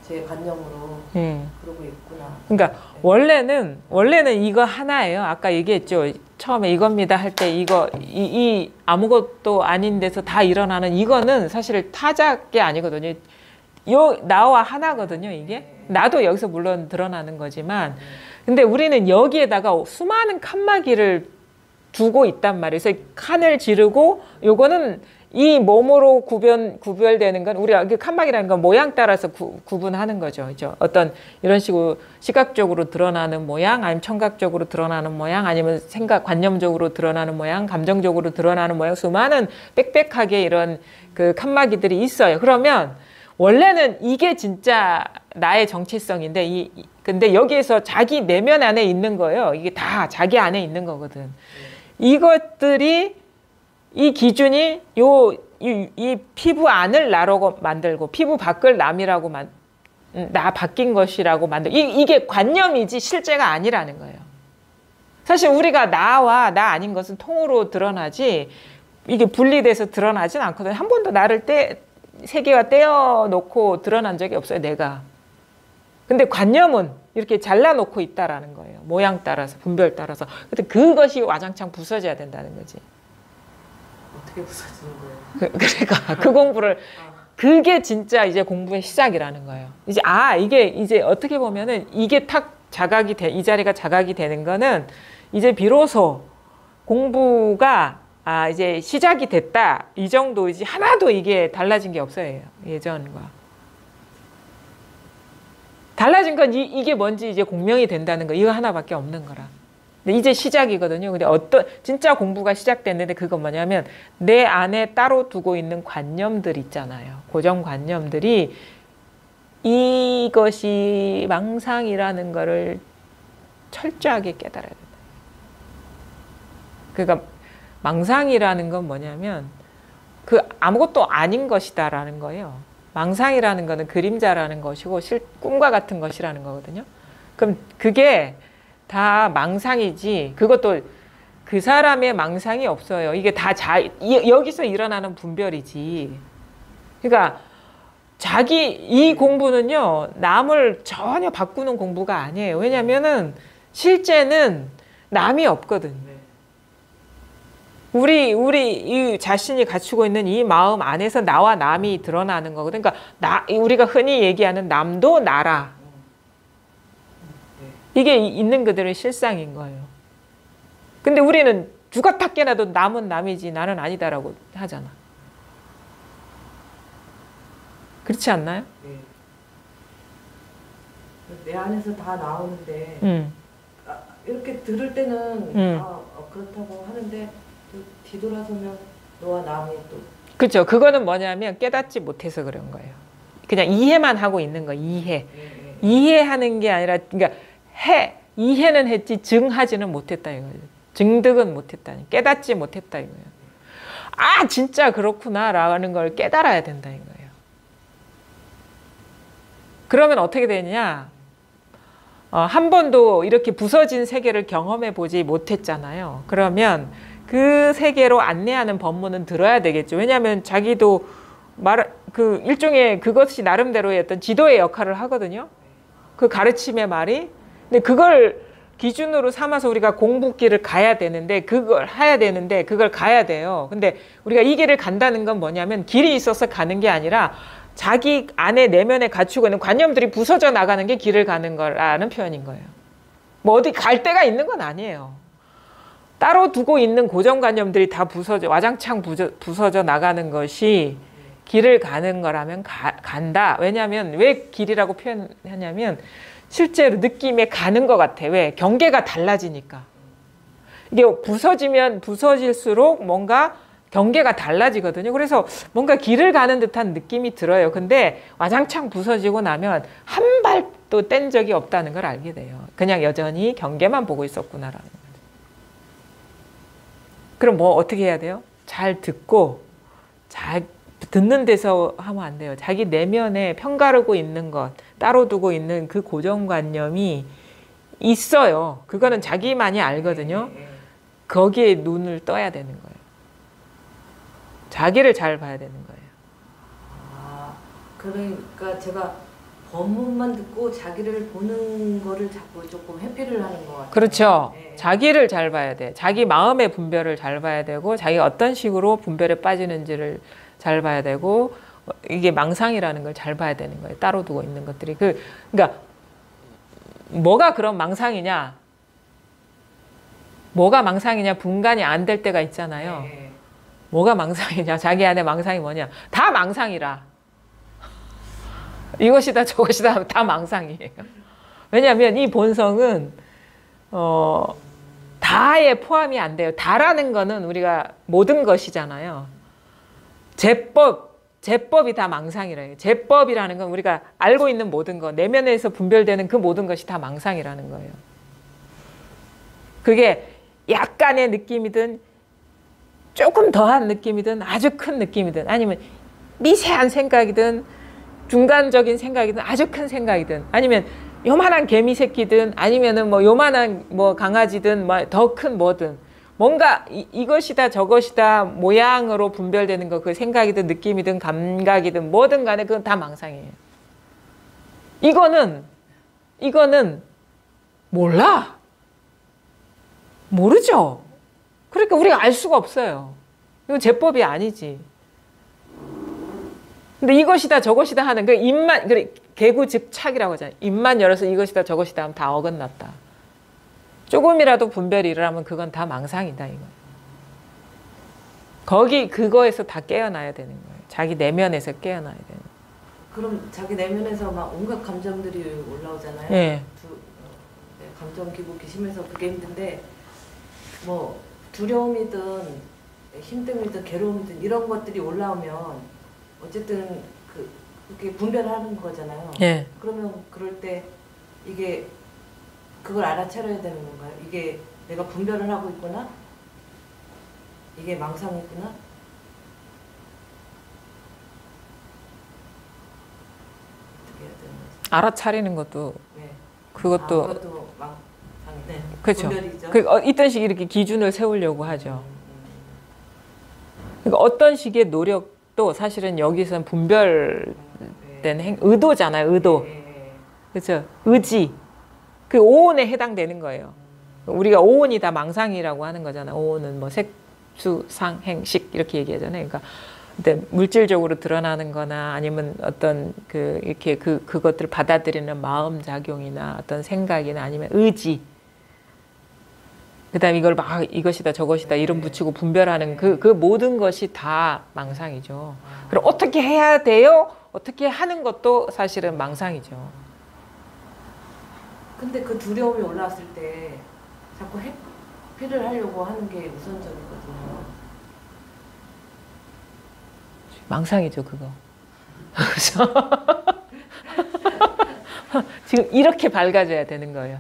제 관념으로 그러고 있구나. 그러니까 네. 원래는 이거 하나예요. 아까 얘기했죠. 처음에 이겁니다 할 때 이 아무것도 아닌 데서 다 일어나는 이거는 사실 타작이 아니거든요. 나와 하나거든요. 이게 나도 여기서 물론 드러나는 거지만, 근데 우리는 여기에다가 수많은 칸막이를 두고 있단 말이에요. 그래서 칸을 지르고, 요거는 이 몸으로 구별되는 건, 우리가 칸막이라는 건 모양 따라서 구분하는 거죠. 그죠? 어떤 이런 식으로 시각적으로 드러나는 모양, 아니면 청각적으로 드러나는 모양, 아니면 관념적으로 드러나는 모양, 감정적으로 드러나는 모양, 수많은 빽빽하게 이런 그 칸막이들이 있어요. 그러면 원래는 이게 진짜 나의 정체성인데, 근데 여기에서 자기 내면 안에 있는 거예요. 이게 다 자기 안에 있는 거거든. 이것들이, 이 기준이 이 피부 안을 나라고 만들고 피부 밖을 남이라고 나 바뀐 것이라고 만들고, 이게 관념이지 실제가 아니라는 거예요. 사실 우리가 나와 나 아닌 것은 통으로 드러나지 이게 분리돼서 드러나진 않거든요. 한 번도 나를 세계와 떼어놓고 드러난 적이 없어요, 내가. 근데 관념은 이렇게 잘라놓고 있다라는 거예요. 모양 따라서, 분별 따라서. 근데 그것이 와장창 부서져야 된다는 거지. 어떻게 부서지는 거예요? 그러니까 그 공부를, 그게 진짜 이제 공부의 시작이라는 거예요. 이게 이제 어떻게 보면은 이게 탁 이 자리가 자각이 되는 거는 이제 비로소 공부가 이제 시작이 됐다. 이 정도이지 하나도 이게 달라진 게 없어요. 예전과. 달라진 건 이게 뭔지 이제 공명이 된다는 거. 이거 하나밖에 없는 거라. 근데 이제 시작이거든요. 근데 진짜 공부가 시작됐는데 그건 뭐냐면 내 안에 따로 두고 있는 관념들 있잖아요. 고정관념들이 이것이 망상이라는 거를 철저하게 깨달아야 된다. 그러니까 망상이라는 건 뭐냐면 그 아무것도 아닌 것이다라는 거예요. 망상이라는 거는 그림자라는 것이고 꿈과 같은 것이라는 거거든요. 그럼 그게 다 망상이지, 그것도 그 사람의 망상이 없어요. 이게 다 여기서 일어나는 분별이지. 그러니까 이 공부는요, 남을 전혀 바꾸는 공부가 아니에요. 왜냐면은 실제는 남이 없거든요. 우리 이 자신이 갖추고 있는 이 마음 안에서 나와 남이 드러나는 거거든요. 그러니까 우리가 흔히 얘기하는 남도 나라. 이게 있는 그들의 실상인 거예요. 근데 우리는 죽었다 깨나도 남은 남이지 나는 아니다라고 하잖아. 그렇지 않나요? 네. 내 안에서 다 나오는데 이렇게 들을 때는 그렇다고 하는데 또 뒤돌아서면 너와 남이 또. 그렇죠. 그거는 뭐냐면 깨닫지 못해서 그런 거예요. 그냥 이해만 하고 있는 거. 이해. 이해하는 게 아니라, 그러니까 이해는 했지 증하지는 못했다 이거예요. 증득은 못했다. 깨닫지 못했다 이거예요. 진짜 그렇구나라는 걸 깨달아야 된다 이거예요. 그러면 어떻게 되느냐? 한 번도 이렇게 부서진 세계를 경험해 보지 못했잖아요. 그러면 그 세계로 안내하는 법문은 들어야 되겠죠. 왜냐하면 자기도 일종의 그것이 나름대로의 어떤 지도의 역할을 하거든요. 그 가르침의 말이. 근데 그걸 기준으로 삼아서 우리가 공부길을 가야 되는데, 그걸 가야 돼요. 근데 우리가 이 길을 간다는 건 뭐냐면 길이 있어서 가는 게 아니라 자기 안에 내면에 갖추고 있는 관념들이 부서져 나가는 게 길을 가는 거라는 표현인 거예요. 뭐 어디 갈 데가 있는 건 아니에요. 따로 두고 있는 고정관념들이 다 와장창 부서져 나가는 것이 길을 가는 거라면 간다. 왜냐하면 왜 길이라고 표현하냐면 실제로 느낌에 가는 것 같아. 왜? 경계가 달라지니까. 이게 부서지면 부서질수록 뭔가 경계가 달라지거든요. 그래서 뭔가 길을 가는 듯한 느낌이 들어요. 근데 와장창 부서지고 나면 한 발도 뗀 적이 없다는 걸 알게 돼요. 그냥 여전히 경계만 보고 있었구나라는 거죠. 그럼 뭐 어떻게 해야 돼요? 잘 듣고 듣는 데서 하면 안 돼요. 자기 내면에 편가르고 있는 것, 따로 두고 있는 그 고정관념이 있어요. 그거는 자기만이 알거든요. 거기에 눈을 떠야 되는 거예요. 자기를 잘 봐야 되는 거예요. 아, 그러니까 제가 법문만 듣고 자기를 보는 거를 자꾸 조금 회피를 하는 것 같아요. 그렇죠. 네. 자기를 잘 봐야 돼. 자기 마음의 분별을 잘 봐야 되고 자기가 어떤 식으로 분별에 빠지는지를 잘 봐야 되고 이게 망상이라는 걸 잘 봐야 되는 거예요. 따로 두고 있는 것들이. 그러니까 뭐가 그런 망상이냐? 뭐가 망상이냐? 분간이 안 될 때가 있잖아요. 네. 뭐가 망상이냐? 자기 안에 망상이 뭐냐? 다 망상이라. 이것이다 저것이다 다 망상이에요. 왜냐하면 이 본성은 다에 포함이 안 돼요. 다라는 거는 우리가 모든 것이잖아요. 제법이 다 망상이래요. 제법이라는 건 우리가 알고 있는 모든 것, 내면에서 분별되는 그 모든 것이 다 망상이라는 거예요. 그게 약간의 느낌이든 조금 더한 느낌이든 아주 큰 느낌이든 아니면 미세한 생각이든 중간적인 생각이든 아주 큰 생각이든 아니면 요만한 개미 새끼든 아니면은 뭐 요만한 뭐 강아지든 뭐 더 큰 뭐든 뭔가 이것이다 저것이다 모양으로 분별되는 거 그 생각이든 느낌이든 감각이든 뭐든 간에 그건 다 망상이에요. 이거는 몰라. 모르죠. 그러니까 우리가 알 수가 없어요. 이건 제법이 아니지. 근데 이것이다 저것이다 하는 그 입만 그래 개구즉착이라고 하잖아요. 입만 열어서 이것이다 저것이다 하면 다 어긋났다. 조금이라도 분별이 일어나면 그건 다 망상이다 이거. 그거에서 다 깨어나야 되는 거예요. 자기 내면에서 깨어나야 되는 거예요. 그럼 자기 내면에서 막 온갖 감정들이 올라오잖아요. 네. 감정 기복이 심해서 그게 힘든데 뭐 두려움이든 힘듦이든 괴로움이든 이런 것들이 올라오면 어쨌든 그렇게 분별을 하는 거잖아요. 예. 그러면 그럴 때 이게 그걸 알아차려야 되는 건가요? 이게 내가 분별을 하고 있구나? 이게 망상이구나? 어떻게 해야 되는 거지? 알아차리는 것도 네. 그것도 그것도 망상이네. 그렇죠. 분별이죠. 이떤 식의 이렇게 기준을 세우려고 하죠. 그러니까 어떤 식의 노력도 사실은 여기서는 분별된 의도잖아요. 의도. 그렇죠. 의지. 그 오온에 해당되는 거예요. 우리가 오온이 다 망상이라고 하는 거잖아요. 오온은 뭐 색수상행식 이렇게 얘기하잖아요. 그러니까 근데 물질적으로 드러나는 거나 아니면 어떤 이렇게 그것들을 받아들이는 마음 작용이나 어떤 생각이나 아니면 의지. 그다음에 이걸 막 이것이다 저것이다 이름 붙이고 분별하는 그 모든 것이 다 망상이죠. 그럼 어떻게 해야 돼요? 어떻게 하는 것도 사실은 망상이죠. 근데 그 두려움이 올라왔을 때 자꾸 회피를 하려고 하는 게 우선적이거든요. 망상이죠, 그거. 지금 이렇게 밝아져야 되는 거예요.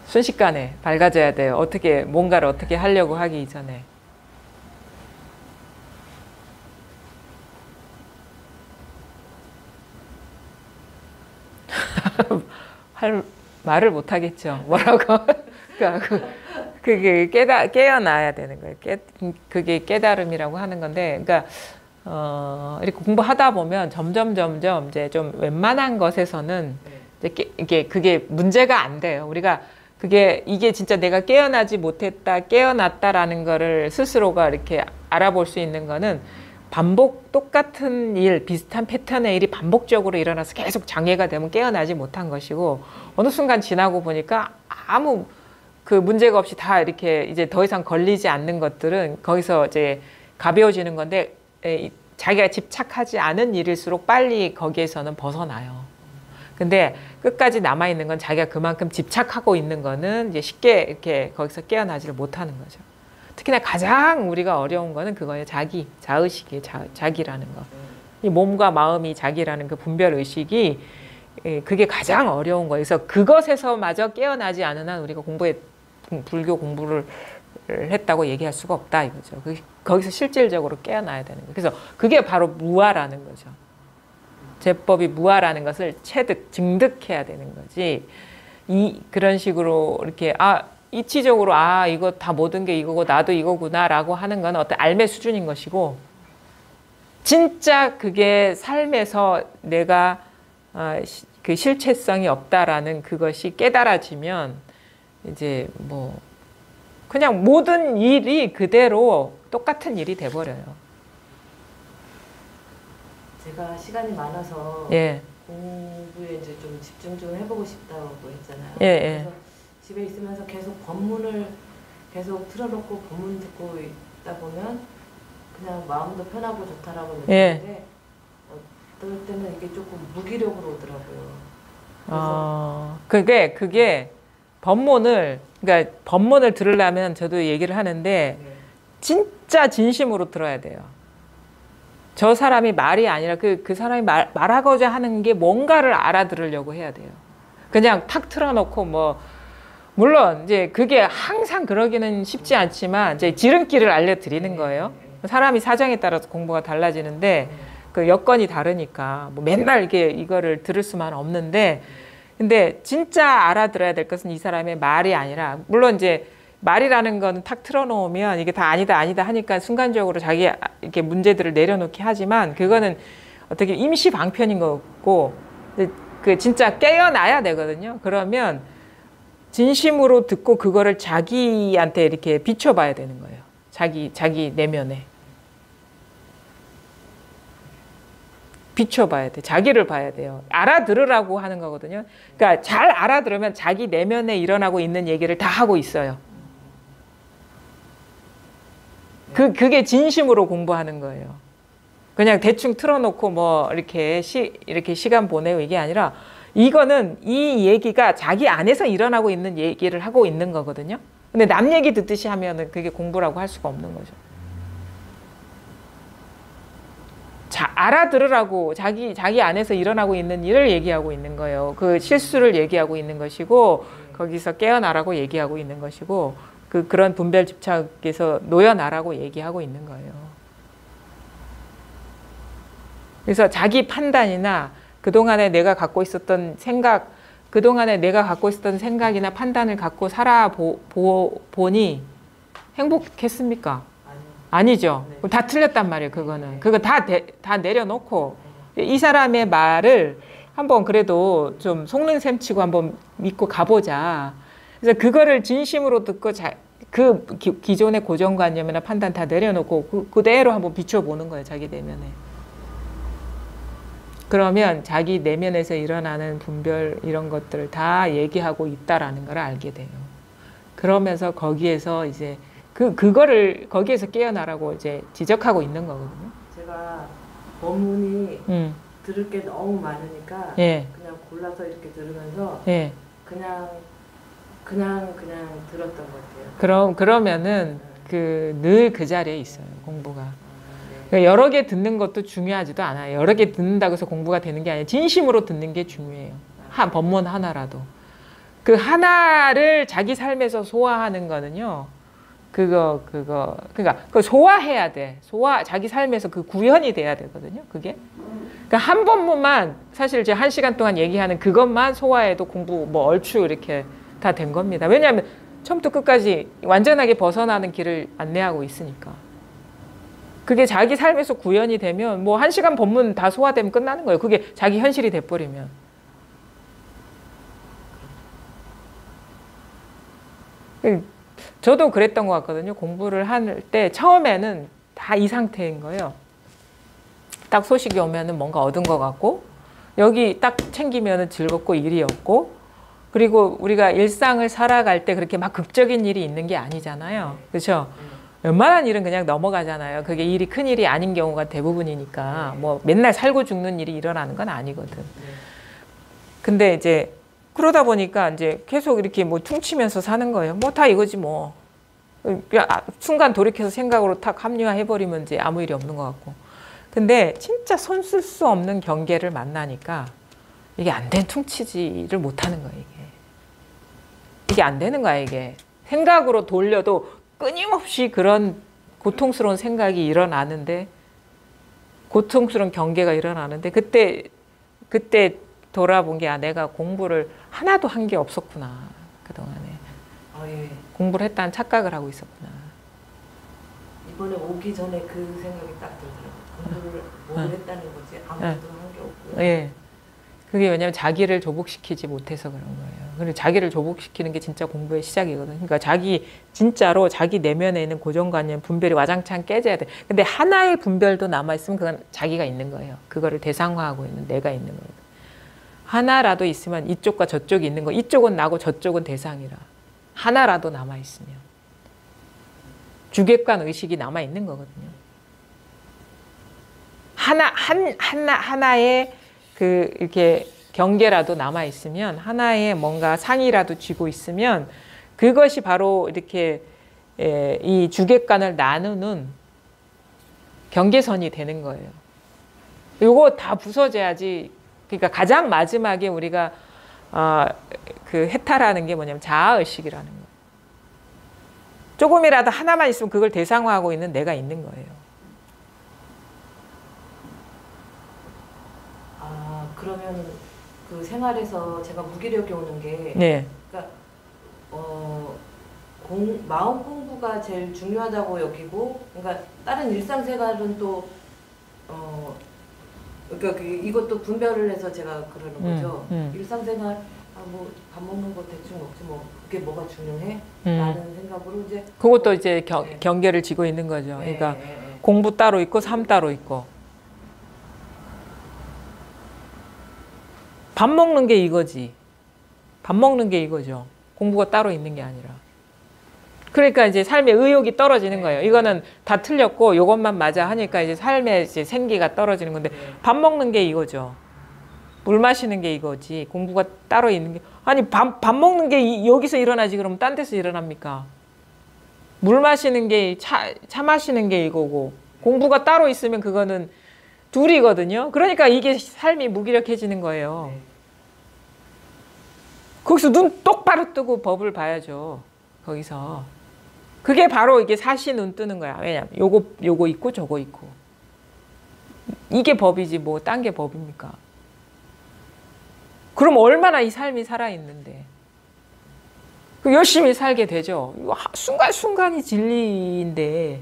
순식간에 밝아져야 돼요. 뭔가를 어떻게 하려고 하기 이전에. 말을 못 하겠죠. 뭐라고? 그게 깨어나야 되는 거예요. 그게 깨달음이라고 하는 건데, 그러니까 이렇게 공부하다 보면 점점 이제 좀 웬만한 것에서는 이제 그게 문제가 안 돼요. 우리가 이게 진짜 내가 깨어나지 못했다, 깨어났다라는 거를 스스로가 이렇게 알아볼 수 있는 거는 똑같은 일, 비슷한 패턴의 일이 반복적으로 일어나서 계속 장애가 되면 깨어나지 못한 것이고, 어느 순간 지나고 보니까 아무 그 문제가 없이 다 이렇게 이제 더 이상 걸리지 않는 것들은 거기서 이제 가벼워지는 건데, 자기가 집착하지 않은 일일수록 빨리 거기에서는 벗어나요. 근데 끝까지 남아있는 건 자기가 그만큼 집착하고 있는 거는 이제 쉽게 이렇게 거기서 깨어나지를 못하는 거죠. 특히나 가장 우리가 어려운 거는 그거예요. 자의식이에요. 자기라는 거. 이 몸과 마음이 자기라는 그 분별 의식이 그게 가장 어려운 거예요. 그래서 그것에서마저 깨어나지 않은 한 우리가 불교 공부를 했다고 얘기할 수가 없다 이거죠. 거기서 실질적으로 깨어나야 되는 거예요. 그래서 그게 바로 무아라는 거죠. 제법이 무아라는 것을 증득해야 되는 거지. 그런 식으로 이렇게 이치적으로 이거 다 모든 게 이거고 나도 이거구나라고 하는 건 어떤 알매 수준인 것이고, 진짜 그게 삶에서 내가 그 실체성이 없다라는 그것이 깨달아지면 이제 뭐 그냥 모든 일이 그대로 똑같은 일이 돼버려요. 제가 시간이 많아서 예. 공부에 이제 좀 집중 좀 해보고 싶다고 했잖아요. 예, 그래서 집에 있으면서 계속 법문을 계속 틀어놓고 법문 듣고 있다 보면 그냥 마음도 편하고 좋다라고 느끼는데 어떨 때는 이게 조금 무기력으로 오더라고요. 그게 그러니까 법문을 들으려면 저도 얘기를 하는데 진짜 진심으로 들어야 돼요. 저 사람이 말이 아니라 그 사람이 말하고자 하는 게 뭔가를 알아들으려고 해야 돼요. 그냥 탁 틀어놓고 뭐 물론 이제 그게 항상 그러기는 쉽지 않지만 이제 지름길을 알려드리는 거예요. 사람이 사정에 따라서 공부가 달라지는데 그 여건이 다르니까 뭐 맨날 이거를 들을 수만 없는데, 근데 진짜 알아들어야 될 것은 이 사람의 말이 아니라, 물론 이제 말이라는 거는 탁 틀어놓으면 이게 다 아니다 하니까 순간적으로 자기 이렇게 문제들을 내려놓게 하지만 그거는 어떻게 임시 방편인 거고, 그 진짜 깨어나야 되거든요. 그러면 진심으로 듣고 그거를 자기한테 이렇게 비춰봐야 되는 거예요. 자기 내면에 비춰봐야 돼. 자기를 봐야 돼요. 알아들으라고 하는 거거든요. 그러니까 잘 알아들으면 자기 내면에 일어나고 있는 얘기를 다 하고 있어요. 그게 진심으로 공부하는 거예요. 그냥 대충 틀어놓고 뭐 이렇게 시간 보내고 이게 아니라, 이거는 이 얘기가 자기 안에서 일어나고 있는 얘기를 하고 있는 거거든요. 근데 남 얘기 듣듯이 하면은 그게 공부라고 할 수가 없는 거죠. 알아들으라고 자기 안에서 일어나고 있는 일을 얘기하고 있는 거예요. 그 실수를 얘기하고 있는 것이고, 거기서 깨어나라고 얘기하고 있는 것이고, 그런 분별 집착에서 놓여나라고 얘기하고 있는 거예요. 그래서 자기 판단이나 그동안에 내가 갖고 있었던 생각이나 판단을 갖고 살아보니 행복했습니까? 아니죠. 네. 다 틀렸단 말이에요. 그거는. 그거 다 내려놓고 이 사람의 말을 한번 그래도 좀 속는 셈 치고 한번 믿고 가보자. 그래서 그거를 진심으로 듣고 기존의 고정관념이나 판단 다 내려놓고 그대로 한번 비춰보는 거예요. 자기 내면에. 그러면 자기 내면에서 일어나는 분별 이런 것들을 다 얘기하고 있다라는 걸 알게 돼요. 그러면서 거기에서 이제 그거를 거기에서 깨어나라고 이제 지적하고 있는 거거든요. 제가 법문이 들을 게 너무 많으니까 그냥 골라서 이렇게 들으면서 그냥 들었던 것 같아요. 그러면은 늘 그 자리에 있어요. 공부가. 그러니까 여러 개 듣는 것도 중요하지도 않아요. 여러 개 듣는다고 해서 공부가 되는 게 아니라 진심으로 듣는 게 중요해요. 법문 하나라도. 그 하나를 자기 삶에서 소화하는 거는요. 그러니까 그거 소화해야 돼. 자기 삶에서 그 구현이 돼야 되거든요. 그게. 그러니까 한 법문만 사실 이제 1시간 동안 얘기하는 그것만 소화해도 공부 뭐 얼추 이렇게 다 된 겁니다. 왜냐하면 처음부터 끝까지 완전하게 벗어나는 길을 안내하고 있으니까. 그게 자기 삶에서 구현이 되면 뭐 1시간 법문 다 소화되면 끝나는 거예요. 그게 자기 현실이 돼버리면. 저도 그랬던 것 같거든요. 공부를 할 때 처음에는 다 이 상태인 거예요. 딱 소식이 오면은 뭔가 얻은 것 같고, 여기 딱 챙기면은 즐겁고 일이 없고, 그리고 우리가 일상을 살아갈 때 그렇게 막 극적인 일이 있는 게 아니잖아요. 그렇죠? 웬만한 일은 그냥 넘어가잖아요. 그게 일이 큰 일이 아닌 경우가 대부분이니까 뭐 맨날 살고 죽는 일이 일어나는 건 아니거든. 근데 이제 그러다 보니까 이제 계속 이렇게 뭐 퉁치면서 사는 거예요. 뭐 다 이거지 뭐. 순간 돌이켜서 생각으로 탁 합리화해버리면 이제 아무 일이 없는 것 같고. 근데 진짜 손 쓸 수 없는 경계를 만나니까 이게 안 된 퉁치지를 못하는 거예요. 이게 안 되는 거야. 이게 생각으로 돌려도 끊임없이 그런 고통스러운 생각이 일어나는데, 고통스러운 경계가 일어나는데, 그때 돌아본 게, 아, 내가 공부를 하나도 한 게 없었구나, 그동안에. 예. 공부를 했다는 착각을 하고 있었구나. 이번에 오기 전에 그 생각이 딱 들더라고요. 공부를 뭘 했다는 거지, 아무것도 한 게 없고. 예. 그게 왜냐면 자기를 조복시키지 못해서 그런 거예요. 그리고 자기를 조복시키는 게 진짜 공부의 시작이거든요. 그러니까 진짜로 자기 내면에 있는 고정관념, 분별이 와장창 깨져야 돼. 근데 하나의 분별도 남아있으면 그건 자기가 있는 거예요. 그거를 대상화하고 있는 내가 있는 거예요. 하나라도 있으면 이쪽과 저쪽이 있는 거. 이쪽은 나고 저쪽은 대상이라. 하나라도 남아있으면. 주객관 의식이 남아있는 거거든요. 하나의 이렇게 경계라도 남아있으면, 하나의 뭔가 상이라도 쥐고 있으면, 그것이 바로 이렇게 이 주객관을 나누는 경계선이 되는 거예요. 요거 다 부서져야지. 그러니까 가장 마지막에 우리가 해탈하는 게 뭐냐면 자아의식이라는 거예요. 조금이라도 하나만 있으면 그걸 대상화하고 있는 내가 있는 거예요. 그러면 그 생활에서 제가 무기력이 오는 게, 네. 그러니까 마음 공부가 제일 중요하다고 여기고, 그러니까 다른 일상생활은 또 그러니까 이것도 분별을 해서 제가 그러는 거죠. 일상생활 뭐 밥 먹는 거 대충 먹지 뭐 그게 뭐가 중요해? 라는 생각으로 이제 그것도 이제 경계를 지고 있는 거죠. 그러니까 공부 따로 있고 삶 따로 있고. 밥 먹는 게 이거지. 밥 먹는 게 이거죠. 공부가 따로 있는 게 아니라. 그러니까 이제 삶의 의욕이 떨어지는 거예요. 이거는 다 틀렸고 이것만 맞아 하니까 이제 삶의 이제 생기가 떨어지는 건데, 밥 먹는 게 이거죠. 물 마시는 게 이거지. 공부가 따로 있는 게, 아니 밥 먹는 게 여기서 일어나지 그러면 딴 데서 일어납니까? 물 마시는 게 차 마시는 게 이거고, 공부가 따로 있으면 그거는 둘이거든요. 그러니까 이게 삶이 무기력해지는 거예요. 거기서 눈 똑바로 뜨고 법을 봐야죠. 거기서. 그게 바로 이게 사시 눈 뜨는 거야. 왜냐면 요거 있고 저거 있고. 이게 법이지 뭐 딴 게 법입니까? 그럼 얼마나 이 삶이 살아있는데. 열심히 살게 되죠. 순간순간이 진리인데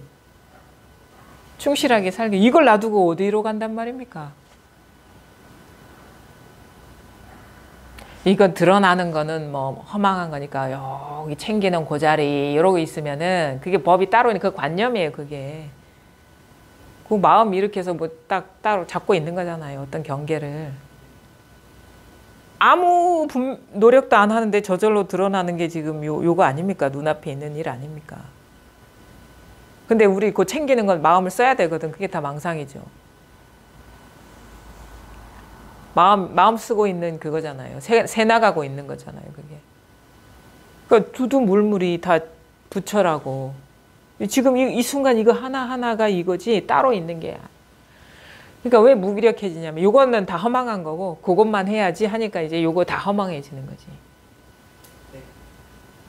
충실하게 살게, 이걸 놔두고 어디로 간단 말입니까? 이건 드러나는 거는 뭐 허망한 거니까 여기 챙기는 그 자리 이러고 있으면은 그게 법이 따로 있는 그 관념이에요. 그게 그 마음 일으켜서 뭐 딱 따로 잡고 있는 거잖아요. 어떤 경계를 아무 노력도 안 하는데 저절로 드러나는 게 지금 요거 아닙니까? 눈앞에 있는 일 아닙니까? 근데 우리 그 챙기는 건 마음을 써야 되거든. 그게 다 망상이죠. 마음 쓰고 있는 그거잖아요. 새 나가고 있는 거잖아요. 그게. 그러니까 두두물물이 다 부처라고. 지금 이 순간 이거 하나하나가 이거지 따로 있는 게. 그러니까 왜 무기력해지냐면 요거는 다 허망한 거고 그것만 해야지 하니까 이제 요거 다 허망해지는 거지.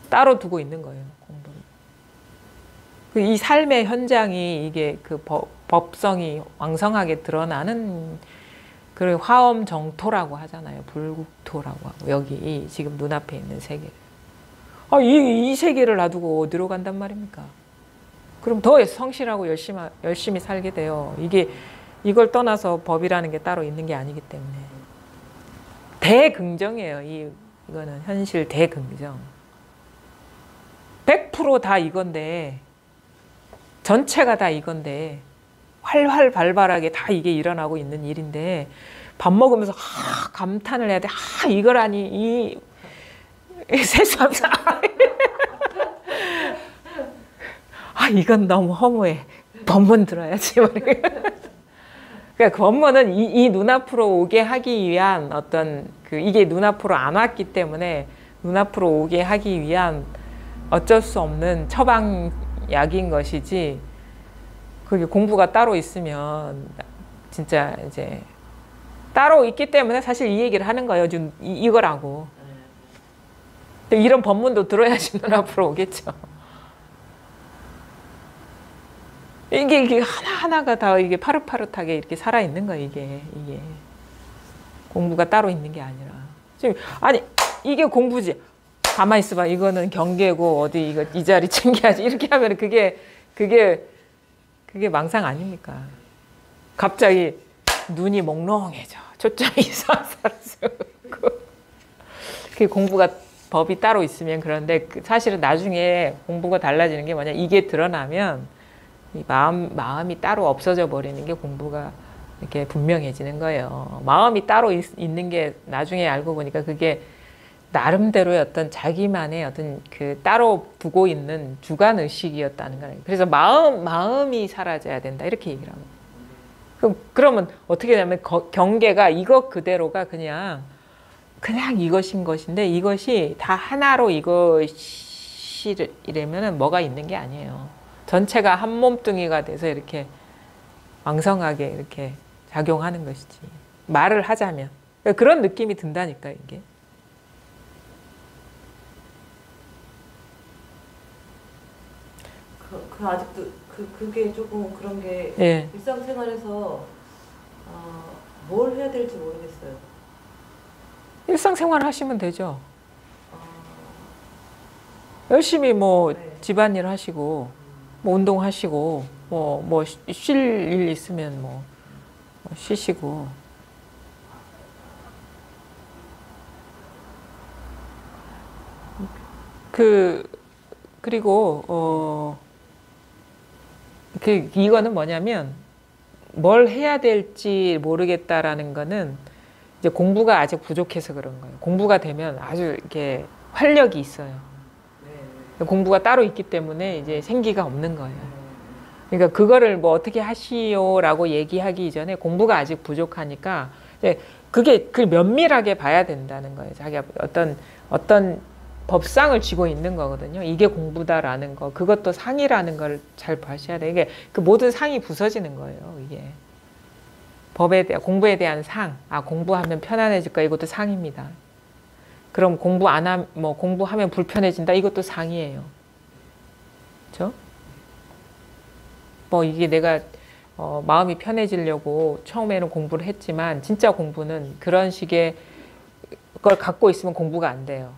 따로 두고 있는 거예요. 공부를. 이 삶의 현장이 이게 그 법성이 왕성하게 드러나는 그 화엄정토라고 하잖아요. 불국토라고 하고 여기 지금 눈앞에 있는 세계를. 이 세계를 놔두고 어디로 간단 말입니까? 그럼 더 성실하고 열심히 살게 돼요. 이걸 떠나서 법이라는 게 따로 있는 게 아니기 때문에. 대긍정이에요. 이거는 현실 대긍정. 100% 다 이건데 전체가 다 이건데 활활 발발하게 다 이게 일어나고 있는 일인데 밥 먹으면서 감탄을 해야 돼. 이거라니 이 세수하면서 이건 너무 허무해. 법문 들어야지. 그러니까 법문은 이 눈앞으로 오게 하기 위한 어떤 이게 눈앞으로 안 왔기 때문에 눈앞으로 오게 하기 위한 어쩔 수 없는 처방약인 것이지, 그게 공부가 따로 있으면 진짜 이제 따로 있기 때문에 사실 이 얘기를 하는 거예요. 지금 이거라고. 이런 법문도 들어야지 눈앞으로 오겠죠. 이게 하나하나가 다 이게 파릇파릇하게 이렇게 살아있는 거예요, 이게. 공부가 따로 있는 게 아니라. 지금, 이게 공부지. 가만히 있어봐. 이거는 경계고, 어디, 이 자리 챙겨야지. 이렇게 하면 그게 망상 아닙니까? 갑자기 눈이 몽롱해져. 초점이 사라지고. 그게 공부가 법이 따로 있으면 그런데 사실은 나중에 공부가 달라지는 게 뭐냐. 이게 드러나면 이 마음이 따로 없어져 버리는 게 공부가 이렇게 분명해지는 거예요. 마음이 따로 있는 게 나중에 알고 보니까 그게 나름대로의 어떤 자기만의 어떤 따로 두고 있는 주관 의식이었다는 거예요. 그래서 마음이 사라져야 된다 이렇게 얘기를 합니다. 그러면 어떻게 되냐면 경계가 이것 그대로가 그냥 이것인 것인데 이것이 다 하나로 이것이려면은 뭐가 있는 게 아니에요. 전체가 한 몸뚱이가 돼서 이렇게 왕성하게 이렇게 작용하는 것이지. 말을 하자면 그런 느낌이 든다니까 이게. 아직도 그게 조금 그런 게 예. 일상생활에서 뭘 해야 될지 모르겠어요. 일상생활 하시면 되죠. 열심히 뭐 네. 집안일 하시고 뭐 운동하시고 뭐 쉴 일 있으면 뭐 쉬시고. 그리고 이거는 뭐냐면 뭘 해야 될지 모르겠다라는 거는 이제 공부가 아직 부족해서 그런 거예요. 공부가 되면 아주 이렇게 활력이 있어요. 공부가 따로 있기 때문에 이제 생기가 없는 거예요. 그러니까 그거를 뭐 어떻게 하시오라고 얘기하기 이전에 공부가 아직 부족하니까 이제 그게 면밀하게 봐야 된다는 거예요. 자기가 어떤 법상을 쥐고 있는 거거든요. 이게 공부다라는 거, 그것도 상이라는 걸 잘 봐셔야 돼요. 이게 모든 상이 부서지는 거예요. 이게 공부에 대한 상, 공부하면 편안해질 거야. 이것도 상입니다. 그럼 공부하면 불편해진다. 이것도 상이에요. 그렇죠? 이게 내가 마음이 편해지려고 처음에는 공부를 했지만 진짜 공부는 그런 식의 걸 갖고 있으면 공부가 안 돼요.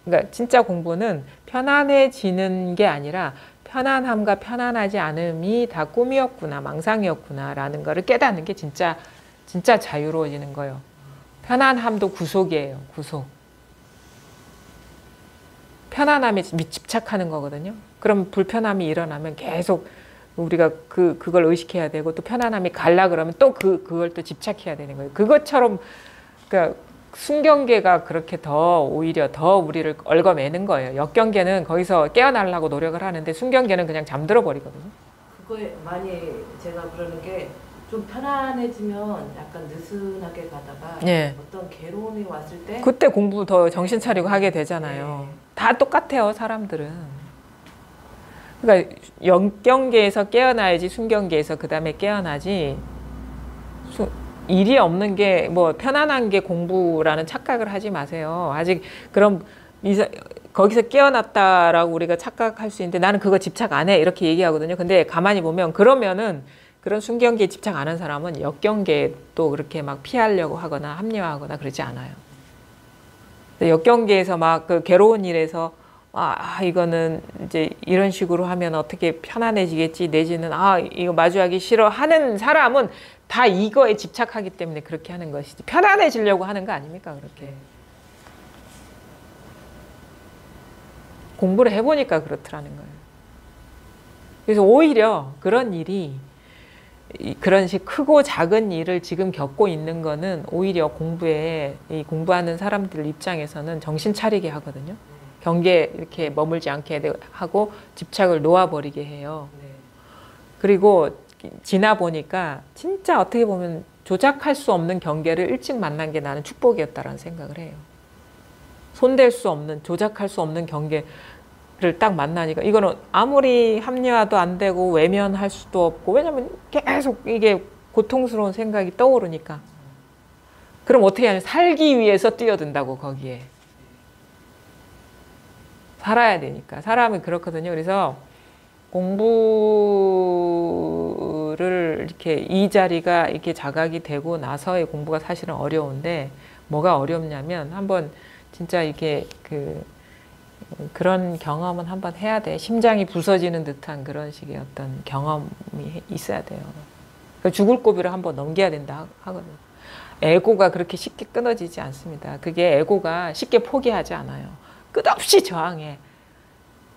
그러니까 진짜 공부는 편안해지는 게 아니라 편안함과 편안하지 않음이 다 꿈이었구나, 망상이었구나라는 거를 깨닫는 게 진짜 자유로워지는 거예요. 편안함도 구속이에요. 구속. 편안함에 집착하는 거거든요. 그럼 불편함이 일어나면 계속 우리가 그걸 의식해야 되고 또 편안함이 갈라 그러면 또 그걸 또 집착해야 되는 거예요. 그것처럼 그러니까 순경계가 그렇게 오히려 더 우리를 얽어매는 거예요. 역경계는 거기서 깨어나려고 노력을 하는데 순경계는 그냥 잠들어 버리거든요. 그거에 많이 제가 그러는 게 좀 편안해지면 약간 느슨하게 가다가 예. 어떤 괴로움이 왔을 때 그때 공부 더 정신 차리고 하게 되잖아요. 네. 다 똑같아요, 사람들은. 그러니까 역경계에서 깨어나야지 순경계에서 그 다음에 깨어나지. 일이 없는 게 편안한 게 공부라는 착각을 하지 마세요. 아직 그럼 거기서 깨어났다라고 우리가 착각할 수 있는데 나는 그거 집착 안 해 이렇게 얘기하거든요. 근데 가만히 보면 그러면은 그런 순경계에 집착 안 한 사람은 역경계에 또 그렇게 막 피하려고 하거나 합리화하거나 그러지 않아요. 역경계에서 막 괴로운 일에서 이거는 이제 이런 식으로 하면 어떻게 편안해지겠지 내지는 이거 마주하기 싫어 하는 사람은 다 이거에 집착하기 때문에 그렇게 하는 것이지 편안해지려고 하는 거 아닙니까? 그렇게 공부를 해보니까 그렇더라는 거예요. 그래서 오히려 그런 일이 그런 식 크고 작은 일을 지금 겪고 있는 거는 오히려 공부에 이 공부하는 사람들 입장에서는 정신 차리게 하거든요. 경계에 이렇게 머물지 않게 하고 집착을 놓아버리게 해요. 그리고 지나 보니까 진짜 어떻게 보면 조작할 수 없는 경계를 일찍 만난 게 나는 축복이었다라는 생각을 해요. 손댈 수 없는, 조작할 수 없는 경계를 딱 만나니까 이거는 아무리 합리화도 안 되고 외면할 수도 없고, 왜냐면 계속 이게 고통스러운 생각이 떠오르니까. 그럼 어떻게 하냐, 살기 위해서 뛰어든다고. 거기에 살아야 되니까. 사람은 그렇거든요. 그래서 공부를 이렇게 이 자리가 이렇게 자각이 되고 나서의 공부가 사실은 어려운데, 뭐가 어렵냐면 한번 진짜 이게 그런 경험은 한번 해야 돼. 심장이 부서지는 듯한 그런 식의 어떤 경험이 있어야 돼요. 그러니까 죽을 고비를 한번 넘겨야 된다 하거든요. 에고가 그렇게 쉽게 끊어지지 않습니다. 그게 에고가 쉽게 포기하지 않아요. 끝없이 저항해.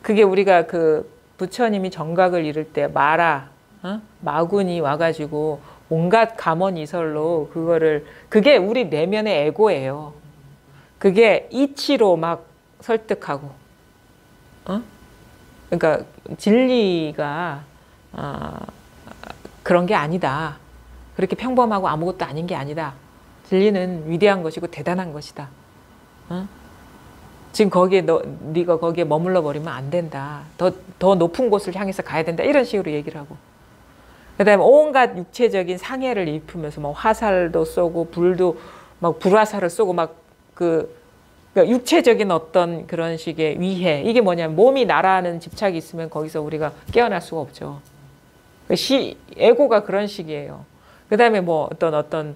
그게 우리가 부처님이 정각을 이룰 때 마군이 와가지고 온갖 감언이설로 그게 우리 내면의 에고예요. 그게 이치로 막 설득하고, 그러니까 진리가 그런 게 아니다. 그렇게 평범하고 아무것도 아닌 게 아니다. 진리는 위대한 것이고 대단한 것이다. 지금 네가 거기에 머물러 버리면 안 된다. 더 높은 곳을 향해서 가야 된다. 이런 식으로 얘기를 하고. 그다음에 온갖 육체적인 상해를 입히면서 막 화살도 쏘고 불도 막 불화살을 쏘고 그러니까 육체적인 어떤 그런 식의 위해, 이게 뭐냐면 몸이 나라는 집착이 있으면 거기서 우리가 깨어날 수가 없죠. 에고가 그런 식이에요. 그다음에 뭐 어떤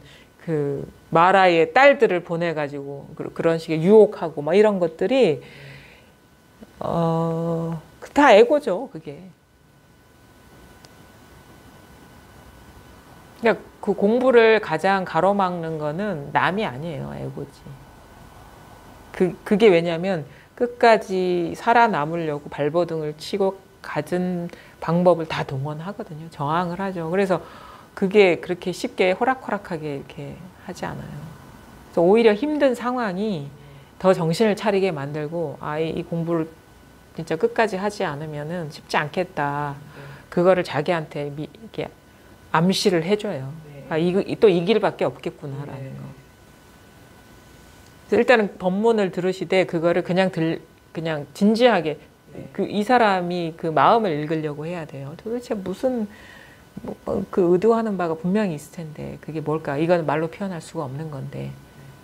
마라의 딸들을 보내가지고 그런 식의 유혹하고 막 이런 것들이 다 에고죠. 그게. 그러니까 그 공부를 가장 가로막는 거는 남이 아니에요. 에고지. 그게 왜냐면 끝까지 살아남으려고 발버둥을 치고 가진 방법을 다 동원하거든요. 저항을 하죠. 그래서 그게 그렇게 쉽게 호락호락하게 이렇게 하지 않아요. 그래서 오히려 힘든 상황이 더 정신을 차리게 만들고, 이 공부를 진짜 끝까지 하지 않으면은 쉽지 않겠다. 그거를 자기한테 이렇게 암시를 해줘요. 또 이 길밖에 없겠구나라는 거. 그래서 일단은 법문을 들으시되 그거를 그냥 진지하게 이 사람이 그 마음을 읽으려고 해야 돼요. 도대체 무슨 의도하는 바가 분명히 있을 텐데 그게 뭘까? 이건 말로 표현할 수가 없는 건데.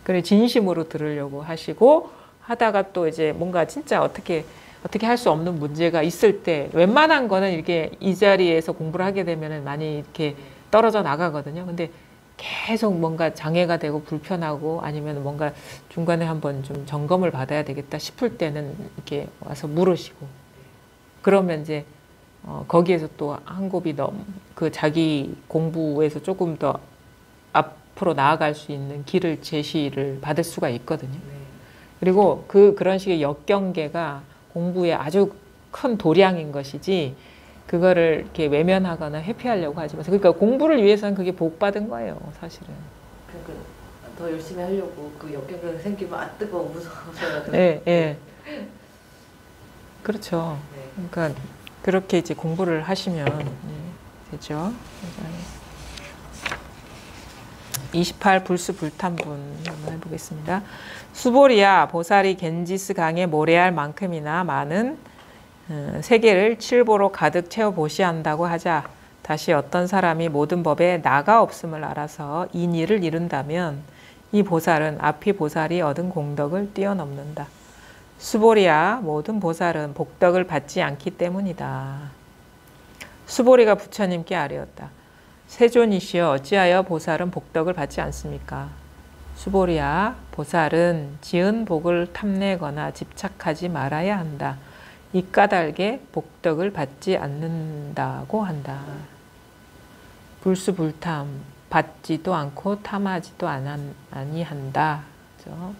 그래 진심으로 들으려고 하시고 하다가 또 이제 뭔가 진짜 어떻게 할 수 없는 문제가 있을 때 웬만한 거는 이렇게 이 자리에서 공부를 하게 되면은 많이 이렇게 떨어져 나가거든요. 근데 계속 뭔가 장애가 되고 불편하고 아니면 뭔가 중간에 한번 좀 점검을 받아야 되겠다 싶을 때는 이렇게 와서 물으시고, 그러면 이제 거기에서 또 한 곱이 그 자기 공부에서 조금 더 앞으로 나아갈 수 있는 길을 제시를 받을 수가 있거든요. 그리고 그런 식의 역경계가 공부에 아주 큰 도량인 것이지 그거를 이렇게 외면하거나 회피하려고 하지 마세요. 그러니까 공부를 위해서는 그게 복받은 거예요, 사실은. 그러니까 더 열심히 하려고 그 역경계가 생기면 뜨거워 무서워서. 예. 그렇죠. 그러니까 그렇게 이제 공부를 하시면 되죠. 28 불수불탄분 한번 해보겠습니다. 수보리야, 보살이 겐지스 강에 모래알 만큼이나 많은 세계를 칠보로 가득 채워 보시한다고 하자 다시 어떤 사람이 모든 법에 나가 없음을 알아서 인의를 이룬다면 이 보살은 앞이 보살이 얻은 공덕을 뛰어넘는다. 수보리야, 모든 보살은 복덕을 받지 않기 때문이다. 수보리가 부처님께 아뢰었다. 세존이시여, 어찌하여 보살은 복덕을 받지 않습니까? 수보리야, 보살은 지은 복을 탐내거나 집착하지 말아야 한다. 이 까닭에 복덕을 받지 않는다고 한다. 불수불탐, 받지도 않고 탐하지도 아니한다. 그렇죠?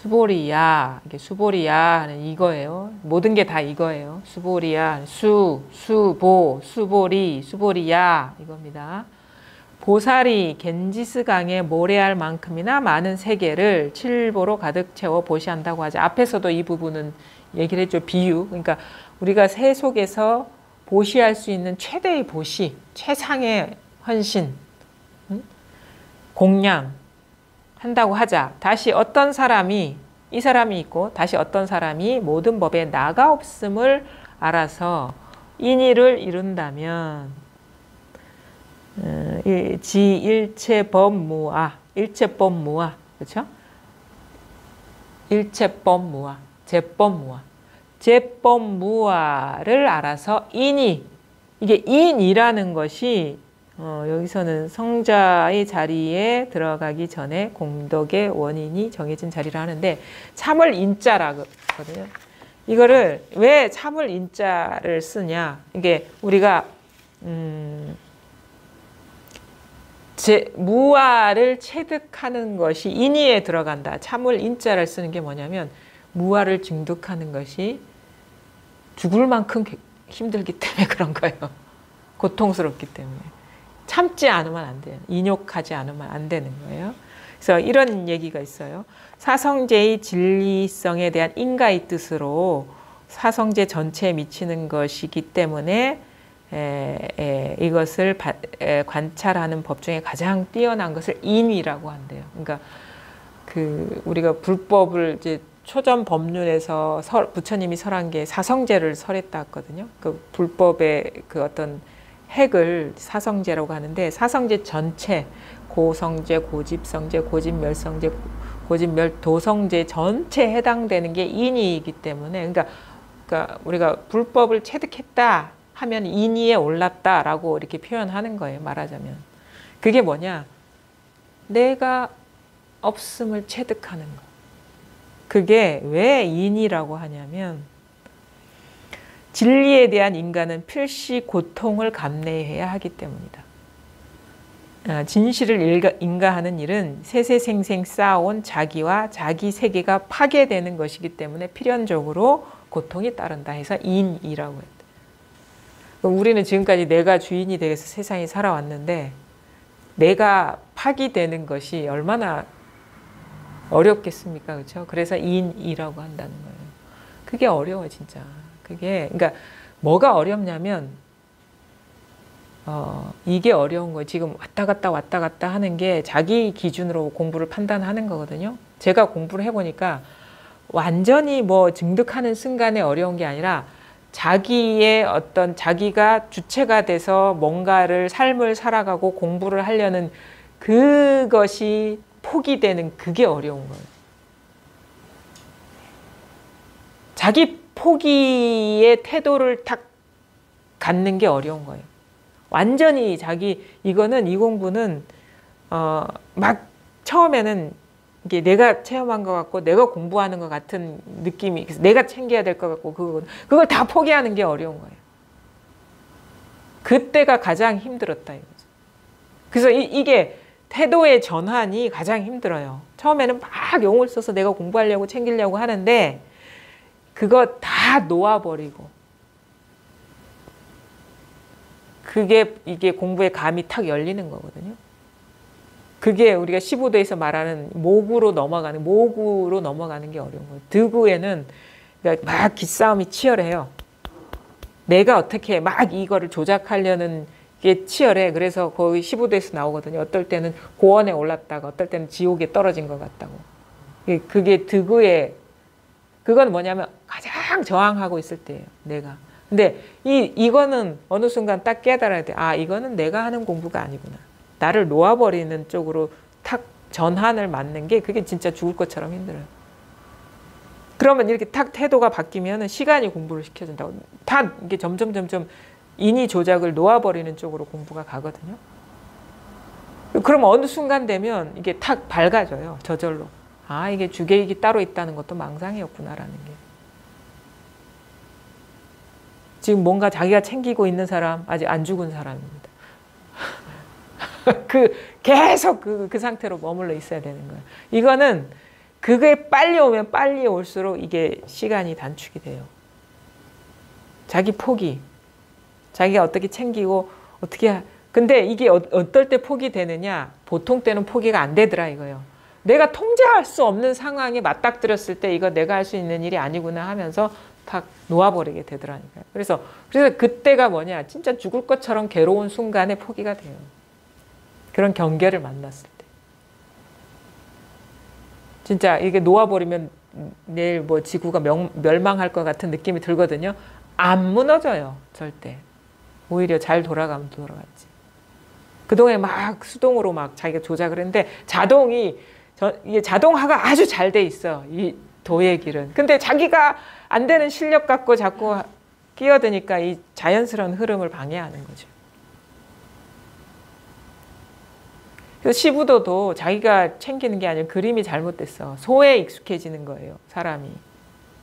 수보리야. 이게 수보리야 하는 이거예요. 모든 게 다 이거예요. 수보리야. 수보, 수보리, 수보리야. 이겁니다. 보살이 겐지스강에 모래알 만큼이나 많은 세계를 칠보로 가득 채워 보시한다고 하죠. 앞에서도 이 부분은 얘기를 했죠. 비유. 그러니까 우리가 새 속에서 보시할 수 있는 최대의 보시, 최상의 헌신, 공양 한다고 하자. 다시 어떤 사람이, 이 사람이 있고 다시 어떤 사람이 모든 법에 나가 없음을 알아서 인의를 이룬다면 일체법무아, 일체법무아, 그렇죠? 일체법무아, 제법무아, 제법무아를 알아서 인이, 이게 인이라는 것이 여기서는 성자의 자리에 들어가기 전에 공덕의 원인이 정해진 자리라 하는데 참을 인자라거든요. 이거를 왜 참을 인자를 쓰냐? 이게 우리가 무아를 체득하는 것이 인의에 들어간다. 참을 인자를 쓰는 게 뭐냐면 무아를 증득하는 것이 죽을 만큼 힘들기 때문에 그런 거예요. 고통스럽기 때문에. 참지 않으면 안 돼요. 인욕하지 않으면 안 되는 거예요. 그래서 이런 얘기가 있어요. 사성제의 진리성에 대한 인가의 뜻으로 사성제 전체에 미치는 것이기 때문에 이것을 관찰하는 법 중에 가장 뛰어난 것을 인위라고 한대요. 그러니까 우리가 불법을 이제 초전 법륜에서 부처님이 설한 게 사성제를 설했다 했거든요. 그 불법의 그 어떤 핵을 사성제라고 하는데 사성제 전체 고성제, 고집성제, 고집멸성제, 고집멸도성제 전체에 해당되는 게 인의이기 때문에 그러니까 우리가 불법을 체득했다 하면 인의에 올랐다라고 이렇게 표현하는 거예요. 말하자면. 그게 뭐냐? 내가 없음을 체득하는 거. 그게 왜 인의라고 하냐면 진리에 대한 인간은 필시 고통을 감내해야 하기 때문이다. 진실을 인가하는 일은 세세생생 쌓아온 자기와 자기 세계가 파괴되는 것이기 때문에 필연적으로 고통이 따른다 해서 인이라고 했다. 우리는 지금까지 내가 주인이 되어서 세상에 살아왔는데 내가 파기되는 것이 얼마나 어렵겠습니까? 그렇죠? 그래서 인이라고 한다는 거예요. 그게 어려워 진짜. 그러니까 뭐가 어렵냐면 이게 어려운 거예요. 지금 왔다 갔다 하는 게 자기 기준으로 공부를 판단하는 거거든요. 제가 공부를 해보니까 완전히 뭐 증득하는 순간에 어려운 게 아니라 자기의 어떤 자기가 주체가 돼서 뭔가를 삶을 살아가고 공부를 하려는 그것이 포기되는 그게 어려운 거예요. 자기 포기의 태도를 딱 갖는 게 어려운 거예요. 완전히 이거는 이 공부는 막 처음에는 이게 내가 체험한 것 같고 내가 공부하는 것 같은 느낌이 내가 챙겨야 될 것 같고 그걸 다 포기하는 게 어려운 거예요. 그때가 가장 힘들었다 이거죠. 그래서 이게 태도의 전환이 가장 힘들어요. 처음에는 막 용을 써서 내가 공부하려고 챙기려고 하는데 그거 다 놓아버리고 이게 공부의 감이 탁 열리는 거거든요. 그게 우리가 15도에서 말하는 모구로 넘어가는 게 어려운 거예요. 득우에는 막 기싸움이 치열해요. 내가 어떻게 막 이거를 조작하려는 게 치열해. 그래서 거의 15도에서 나오거든요. 어떨 때는 고원에 올랐다가 어떨 때는 지옥에 떨어진 것 같다고. 그게 득우의 그건 뭐냐면 가장 저항하고 있을 때예요. 내가. 근데 이거는 어느 순간 딱 깨달아야 돼. 아, 이거는 내가 하는 공부가 아니구나. 나를 놓아버리는 쪽으로 탁 전환을 맞는 게 그게 진짜 죽을 것처럼 힘들어요. 그러면 이렇게 탁 태도가 바뀌면 시간이 공부를 시켜준다고. 다 이게 점점 인의 조작을 놓아버리는 쪽으로 공부가 가거든요. 그럼 어느 순간 되면 이게 탁 밝아져요. 저절로. 아, 이게 주계익이 따로 있다는 것도 망상이었구나라는 게. 지금 뭔가 자기가 챙기고 있는 사람 아직 안 죽은 사람입니다. 계속 그 상태로 머물러 있어야 되는 거예요. 이거는 그게 빨리 오면 빨리 올수록 이게 시간이 단축이 돼요. 자기 포기, 자기가 어떻게 챙기고 어떻게 근데 이게 어떨 때 포기 되느냐? 보통 때는 포기가 안 되더라 이거예요. 내가 통제할 수 없는 상황에 맞닥뜨렸을 때 이거 내가 할 수 있는 일이 아니구나 하면서 탁 놓아버리게 되더라니까요. 그래서 그때가 뭐냐? 진짜 죽을 것처럼 괴로운 순간에 포기가 돼요. 그런 경계를 만났을 때. 진짜 이게 놓아버리면 내일 뭐 지구가 멸망할 것 같은 느낌이 들거든요. 안 무너져요. 절대. 오히려 잘 돌아가면 돌아갔지. 그동안에 막 수동으로 막 자기가 조작을 했는데 이게 자동화가 아주 잘 돼 있어. 이 도의 길은. 근데 자기가 안 되는 실력 갖고 자꾸 끼어드니까 이 자연스러운 흐름을 방해하는 거죠. 그래서 시부도도 자기가 챙기는 게 아니라 그림이 잘못됐어. 소에 익숙해지는 거예요. 사람이.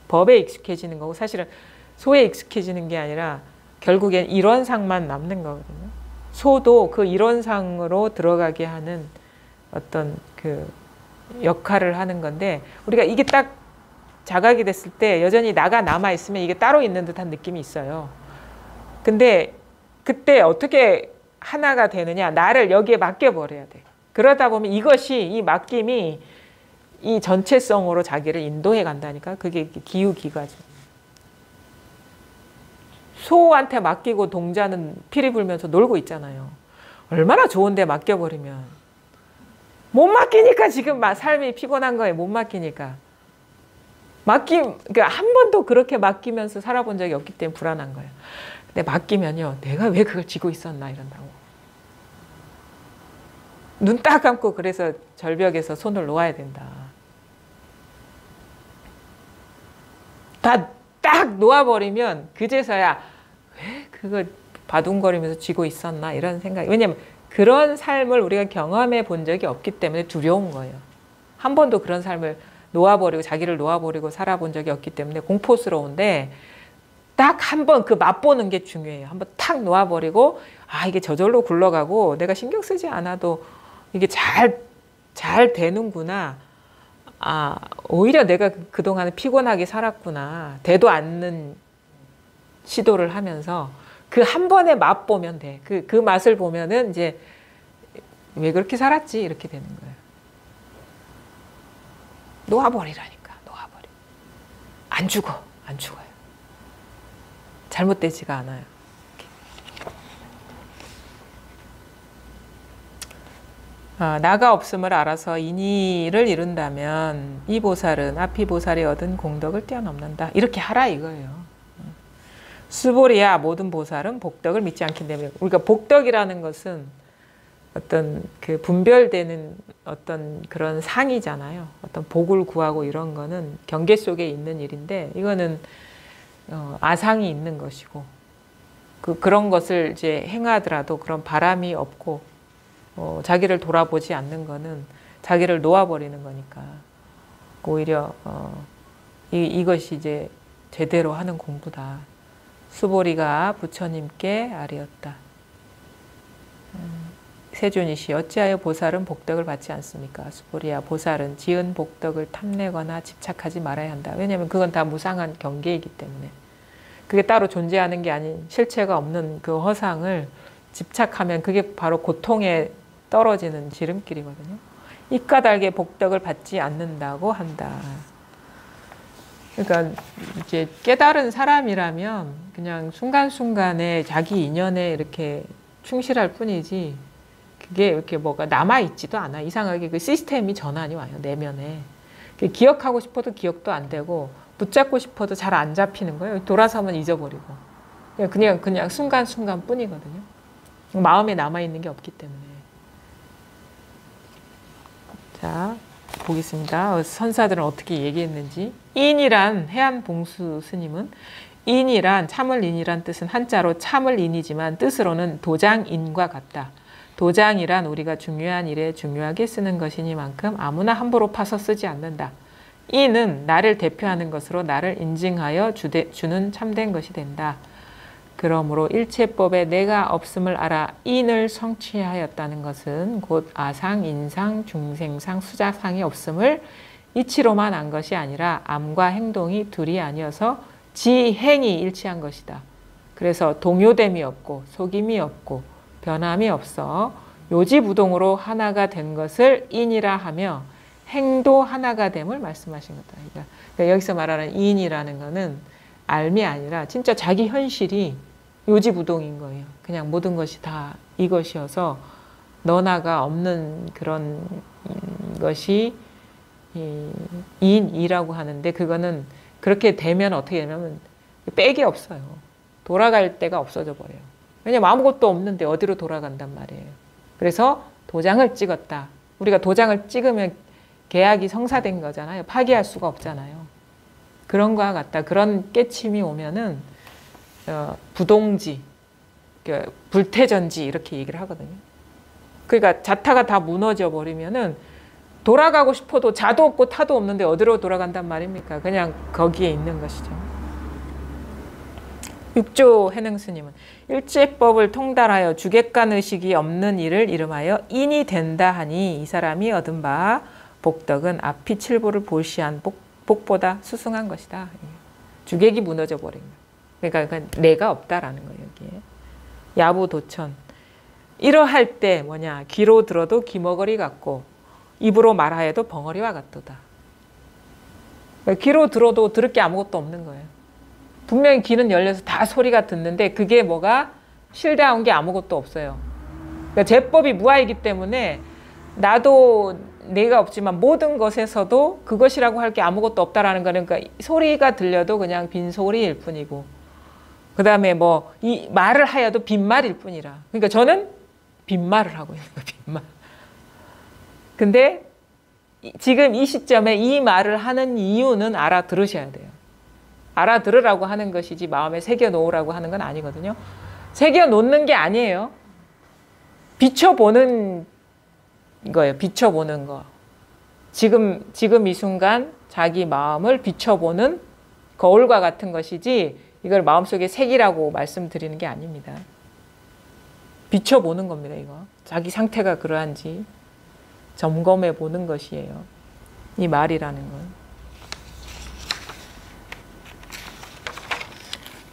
법에 익숙해지는 거고 사실은 소에 익숙해지는 게 아니라 결국엔 이론상만 남는 거거든요. 소도 그 이론상으로 들어가게 하는 어떤 그 역할을 하는 건데 우리가 이게 딱 자각이 됐을 때 여전히 나가 남아있으면 이게 따로 있는 듯한 느낌이 있어요. 근데 그때 어떻게 하나가 되느냐? 나를 여기에 맡겨버려야 돼. 그러다 보면 이 맡김이 이 전체성으로 자기를 인도해 간다니까. 그게 기우기가죠. 소한테 맡기고 동자는 피리 불면서 놀고 있잖아요. 얼마나 좋은데 맡겨버리면. 못 맡기니까 지금 삶이 피곤한 거예요. 못 맡기니까. 그러니까 한 번도 그렇게 맡기면서 살아본 적이 없기 때문에 불안한 거예요. 근데 맡기면요. 내가 왜 그걸 쥐고 있었나 이런다고. 눈 딱 감고 그래서 절벽에서 손을 놓아야 된다. 다 딱 놓아버리면 그제서야 왜 그걸 바둥거리면서 쥐고 있었나 이런 생각이. 왜냐하면 그런 삶을 우리가 경험해 본 적이 없기 때문에 두려운 거예요. 한 번도 그런 삶을 놓아버리고 자기를 놓아버리고 살아본 적이 없기 때문에 공포스러운데 딱 한 번 그 맛보는 게 중요해요. 한번 탁 놓아버리고 이게 저절로 굴러가고 내가 신경 쓰지 않아도 이게 잘 되는구나. 오히려 내가 그동안에 피곤하게 살았구나. 되도 않는 시도를 하면서 그 한 번에 맛보면 돼. 그 맛을 보면은 이제 왜 그렇게 살았지? 이렇게 되는 거예요. 놓아버리라니까. 놓아버려. 안 죽어요. 잘못되지가 않아요. 나가 없음을 알아서 인의를 이룬다면 이 보살은 앞이 보살이 얻은 공덕을 뛰어넘는다. 이렇게 하라 이거예요. 수보리야 모든 보살은 복덕을 믿지 않기 때문에. 우리가 복덕이라는 것은 어떤 그 분별되는 어떤 그런 상이잖아요. 어떤 복을 구하고 이런 거는 경계 속에 있는 일인데 이거는 아상이 있는 것이고 그런 것을 이제 행하더라도 그런 바람이 없고 자기를 돌아보지 않는 거는 자기를 놓아버리는 거니까 오히려 이것이 이제 제대로 하는 공부다. 수보리가 부처님께 아뢰었다. 세존이시 어찌하여 보살은 복덕을 받지 않습니까? 수보리야 보살은 지은 복덕을 탐내거나 집착하지 말아야 한다. 왜냐하면 그건 다 무상한 경계이기 때문에 그게 따로 존재하는 게 아닌 실체가 없는 그 허상을 집착하면 그게 바로 고통에 떨어지는 지름길이거든요. 이까닭에 복덕을 받지 않는다고 한다. 그러니까 이제 깨달은 사람이라면 그냥 순간순간에 자기 인연에 이렇게 충실할 뿐이지 그게 이렇게 뭐가 남아있지도 않아. 이상하게 그 시스템이 전환이 와요. 내면에. 기억하고 싶어도 기억도 안 되고 붙잡고 싶어도 잘 안 잡히는 거예요. 돌아서면 잊어버리고. 그냥 순간순간 뿐이거든요. 마음에 남아있는 게 없기 때문에. 자, 보겠습니다. 선사들은 어떻게 얘기했는지. 인이란 해안봉수 스님은 인이란 참을 인이란 뜻은 한자로 참을 인이지만 뜻으로는 도장인과 같다. 도장이란 우리가 중요한 일에 중요하게 쓰는 것이니만큼 아무나 함부로 파서 쓰지 않는다. 인은 나를 대표하는 것으로 나를 인증하여 주는 참된 것이 된다. 그러므로 일체법에 내가 없음을 알아 인을 성취하였다는 것은 곧 아상, 인상, 중생상, 수자상이 없음을 이치로만 한 것이 아니라 암과 행동이 둘이 아니어서 지행이 일치한 것이다. 그래서 동요됨이 없고 속임이 없고 변함이 없어 요지부동으로 하나가 된 것을 인이라 하며 행도 하나가 됨을 말씀하신 거다. 그러니까 여기서 말하는 인이라는 거는 알미 아니라 진짜 자기 현실이 요지부동인 거예요. 그냥 모든 것이 다 이것이어서 너나가 없는 그런 것이 인이라고 하는데, 그거는 그렇게 되면 어떻게 되냐면 빽이 없어요. 돌아갈 데가 없어져 버려요. 왜냐면 아무것도 없는데 어디로 돌아간단 말이에요. 그래서 도장을 찍었다. 우리가 도장을 찍으면 계약이 성사된 거잖아요. 파기할 수가 없잖아요. 그런 거와 같다. 그런 깨침이 오면은 부동지, 불태전지 이렇게 얘기를 하거든요. 그러니까 자타가 다 무너져 버리면은 돌아가고 싶어도 자도 없고 타도 없는데 어디로 돌아간단 말입니까? 그냥 거기에 있는 것이죠. 육조 해능스님은 일제법을 통달하여 주객관 의식이 없는 일을 이름하여 인이 된다 하니 이 사람이 얻은 바 복덕은 앞이 칠보를 볼시한 복보다 수승한 것이다. 주객이 무너져 버린 거예요. 그러니까 내가 없다라는 거예요. 여기에. 야부도천. 이러할 때 뭐냐, 귀로 들어도 귀머거리 같고 입으로 말하여도 벙어리와 같도다. 그러니까 귀로 들어도 들을 게 아무것도 없는 거예요. 분명히 귀는 열려서 다 소리가 듣는데 그게 뭐가 실대한 게 아무것도 없어요. 그러니까 제법이 무아이기 때문에 나도 내가 없지만 모든 것에서도 그것이라고 할 게 아무것도 없다라는 거는, 그러니까 소리가 들려도 그냥 빈소리일 뿐이고, 그 다음에 뭐 이 말을 하여도 빈말일 뿐이라. 그러니까 저는 빈말을 하고 있는 거예요. 빈말. 근데 지금 이 시점에 이 말을 하는 이유는 알아들으셔야 돼요. 알아들으라고 하는 것이지 마음에 새겨놓으라고 하는 건 아니거든요. 새겨놓는 게 아니에요. 비춰보는 거예요. 비춰보는 거. 지금 이 순간 자기 마음을 비춰보는 거울과 같은 것이지 이걸 마음속에 새기라고 말씀드리는 게 아닙니다. 비춰보는 겁니다. 이거. 자기 상태가 그러한지 점검해 보는 것이에요. 이 말이라는 건.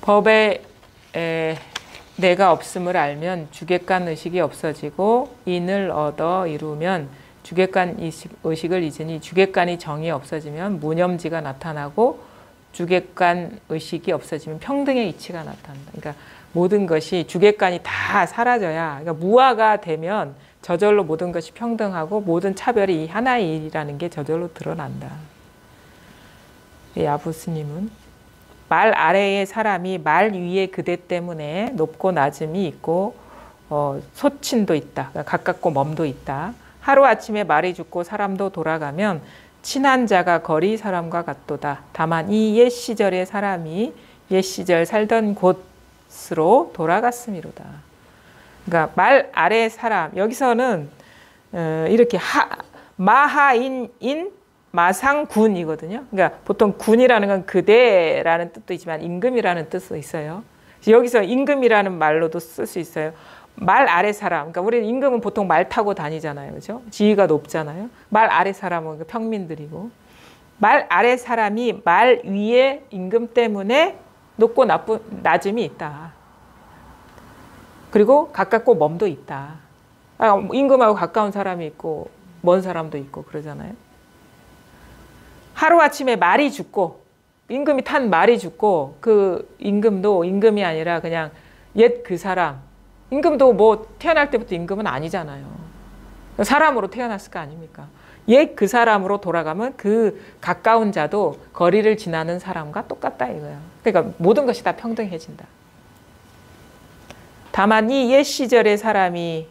법에 내가 없음을 알면 주객관 의식이 없어지고 인을 얻어 이루면 주객관 의식을 잊으니 주객관이 정이 없어지면 무념지가 나타나고 주객관 의식이 없어지면 평등의 이치가 나타난다. 그러니까 모든 것이 주객관이 다 사라져야, 그러니까 무아가 되면 저절로 모든 것이 평등하고 모든 차별이 이 하나의 일이라는 게 저절로 드러난다. 야부스님은 말 아래의 사람이 말 위에 그대 때문에 높고 낮음이 있고 소친도 있다. 그러니까 가깝고 먼도 있다. 하루아침에 말이 죽고 사람도 돌아가면 친한 자가 거리 사람과 같도다. 다만 이 옛 시절의 사람이 옛 시절 살던 곳으로 돌아갔음이로다. 그러니까 말 아래 사람, 여기서는 이렇게 마하인 마상군이거든요. 그러니까 보통 군이라는 건 그대라는 뜻도 있지만 임금이라는 뜻도 있어요. 여기서 임금이라는 말로도 쓸 수 있어요. 말 아래 사람, 그러니까 우리는 임금은 보통 말 타고 다니잖아요, 그렇죠? 지위가 높잖아요. 말 아래 사람은 평민들이고, 말 아래 사람이 말 위에 임금 때문에 높고 낮음이 있다. 그리고 가깝고 먼도 있다. 임금하고 가까운 사람이 있고 먼 사람도 있고 그러잖아요. 하루아침에 말이 죽고, 임금이 탄 말이 죽고, 그 임금도 임금이 아니라 그냥 옛 그 사람, 임금도 뭐 태어날 때부터 임금은 아니잖아요. 사람으로 태어났을 거 아닙니까? 옛 그 사람으로 돌아가면 그 가까운 자도 거리를 지나는 사람과 똑같다 이거예요. 그러니까 모든 것이 다 평등해진다. 다만 이 옛 시절의 사람이,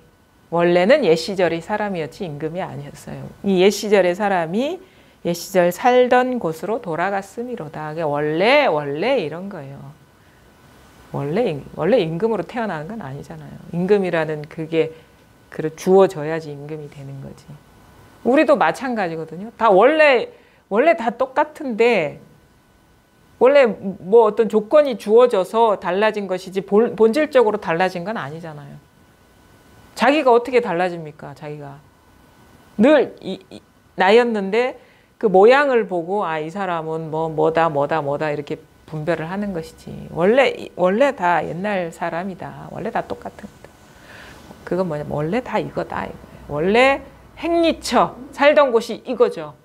원래는 옛 시절의 사람이었지 임금이 아니었어요. 이 옛 시절의 사람이 옛 시절 살던 곳으로 돌아갔음이로다. 원래 이런 거예요. 원래 임금으로 태어나는 건 아니잖아요. 임금이라는 그게 주어져야지 임금이 되는 거지. 우리도 마찬가지거든요. 다 원래 다 똑같은데 원래 뭐 어떤 조건이 주어져서 달라진 것이지 본질적으로 달라진 건 아니잖아요. 자기가 어떻게 달라집니까? 자기가 늘 나였는데 그 모양을 보고 아, 이 사람은 뭐다 이렇게 분별을 하는 것이지. 원래 다 옛날 사람이다. 원래 다 똑같은 거다. 그건 뭐냐면 원래 다 이거다. 이거예요. 원래 행리처 살던 곳이 이거죠.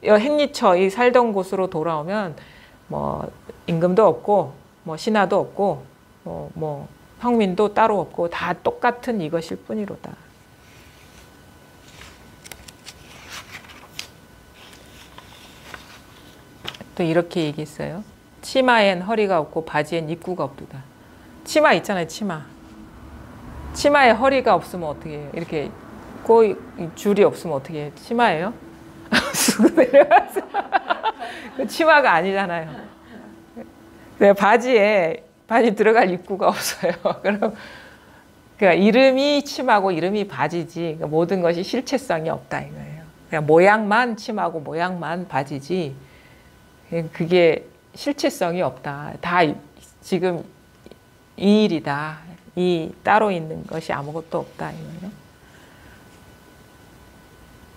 행리처 이 살던 곳으로 돌아오면 뭐 임금도 없고 뭐 신하도 없고 뭐 평민도 따로 없고 다 똑같은 이것일 뿐이로다. 또 이렇게 얘기했어요. 치마엔 허리가 없고 바지엔 입구가 없도다. 치마 있잖아요. 치마에 허리가 없으면 어떻게 해요? 이렇게 꼬이 줄이 없으면 어떻게 해요? 치마예요? 쑥 내려가서 치마가 아니잖아요. 바지 들어갈 입구가 없어요. 그럼 그러니까 이름이 치마고 이름이 바지지 그러니까 모든 것이 실체성이 없다 이거예요. 그냥 모양만 치마고 모양만 바지지 그게 실체성이 없다. 다 지금 이 일이다. 이 따로 있는 것이 아무것도 없다 이거예요.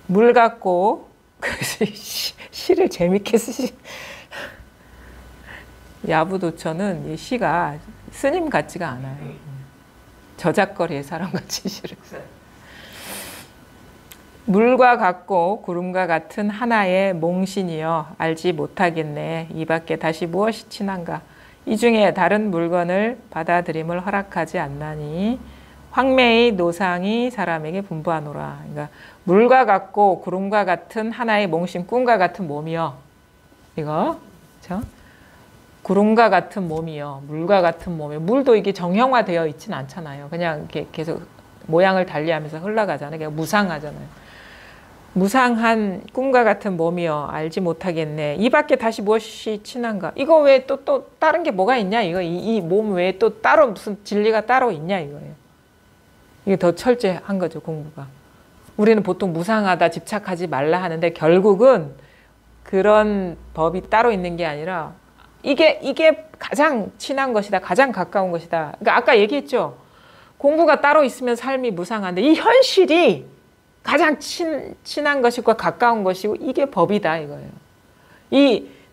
물 같고 그래서 시를 재밌게 쓰시. 야부도처는 이 시가 스님 같지가 않아요. 저작거리의 사람같이 시를 써요. 물과 같고 구름과 같은 하나의 몽신이여 알지 못하겠네. 이 밖에 다시 무엇이 친한가. 이 중에 다른 물건을 받아들임을 허락하지 않나니 황매의 노상이 사람에게 분부하노라. 그러니까 물과 같고 구름과 같은 하나의 몽신, 꿈과 같은 몸이여. 이거 그렇죠? 구름과 같은 몸이요. 물과 같은 몸이요. 물도 이게 정형화되어 있진 않잖아요. 그냥 이렇게 계속 모양을 달리하면서 흘러가잖아요. 그냥 무상하잖아요. 무상한 꿈과 같은 몸이요. 알지 못하겠네. 이 밖에 다시 무엇이 친한가. 이거 외에 또 다른 게 뭐가 있냐. 이 몸 외에 또 따로 무슨 진리가 따로 있냐 이거예요. 이게 더 철저한 거죠. 공부가. 우리는 보통 무상하다 집착하지 말라 하는데 결국은 그런 법이 따로 있는 게 아니라 이게 가장 친한 것이다. 가장 가까운 것이다. 그러니까 아까 얘기했죠. 공부가 따로 있으면 삶이 무상한데 이 현실이 가장 친한 것이고 가까운 것이고 이게 법이다 이거예요.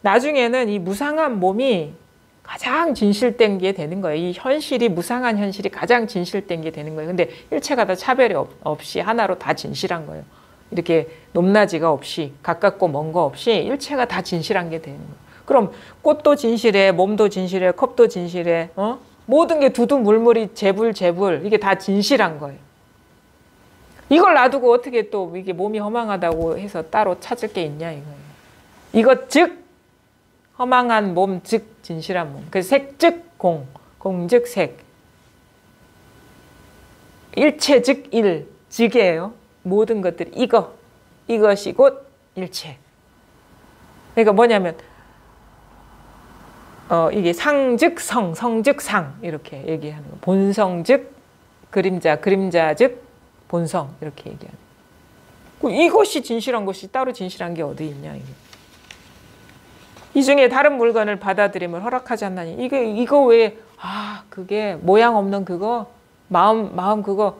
나중에는 이 무상한 몸이 가장 진실된 게 되는 거예요. 이 현실이 무상한 현실이 가장 진실된 게 되는 거예요. 근데 일체가 다 차별이 없이 하나로 다 진실한 거예요. 이렇게 높낮이가 없이 가깝고 먼 거 없이 일체가 다 진실한 게 되는 거예요. 그럼 꽃도 진실해, 몸도 진실해, 컵도 진실해, 모든 게 두두물물이 재불 이게 다 진실한 거예요. 이걸 놔두고 어떻게 또 이게 몸이 허망하다고 해서 따로 찾을 게 있냐 이거예요. 이것 즉 허망한 몸 즉 진실한 몸. 그 색 즉 공, 공 즉 색. 일체 즉 일, 즉이에요. 모든 것들이 이것이 곧 일체. 그러니까 뭐냐면 이게 상 즉 성, 성 즉 상 이렇게 얘기하는 거. 본성 즉 그림자, 그림자 즉 본성 이렇게 얘기하는 거. 이것이 진실한 것이 따로 진실한 게 어디 있냐 이게. 이 중에 다른 물건을 받아들임을 허락하지 않나니 이거 왜 그게 모양 없는 그거 마음 그거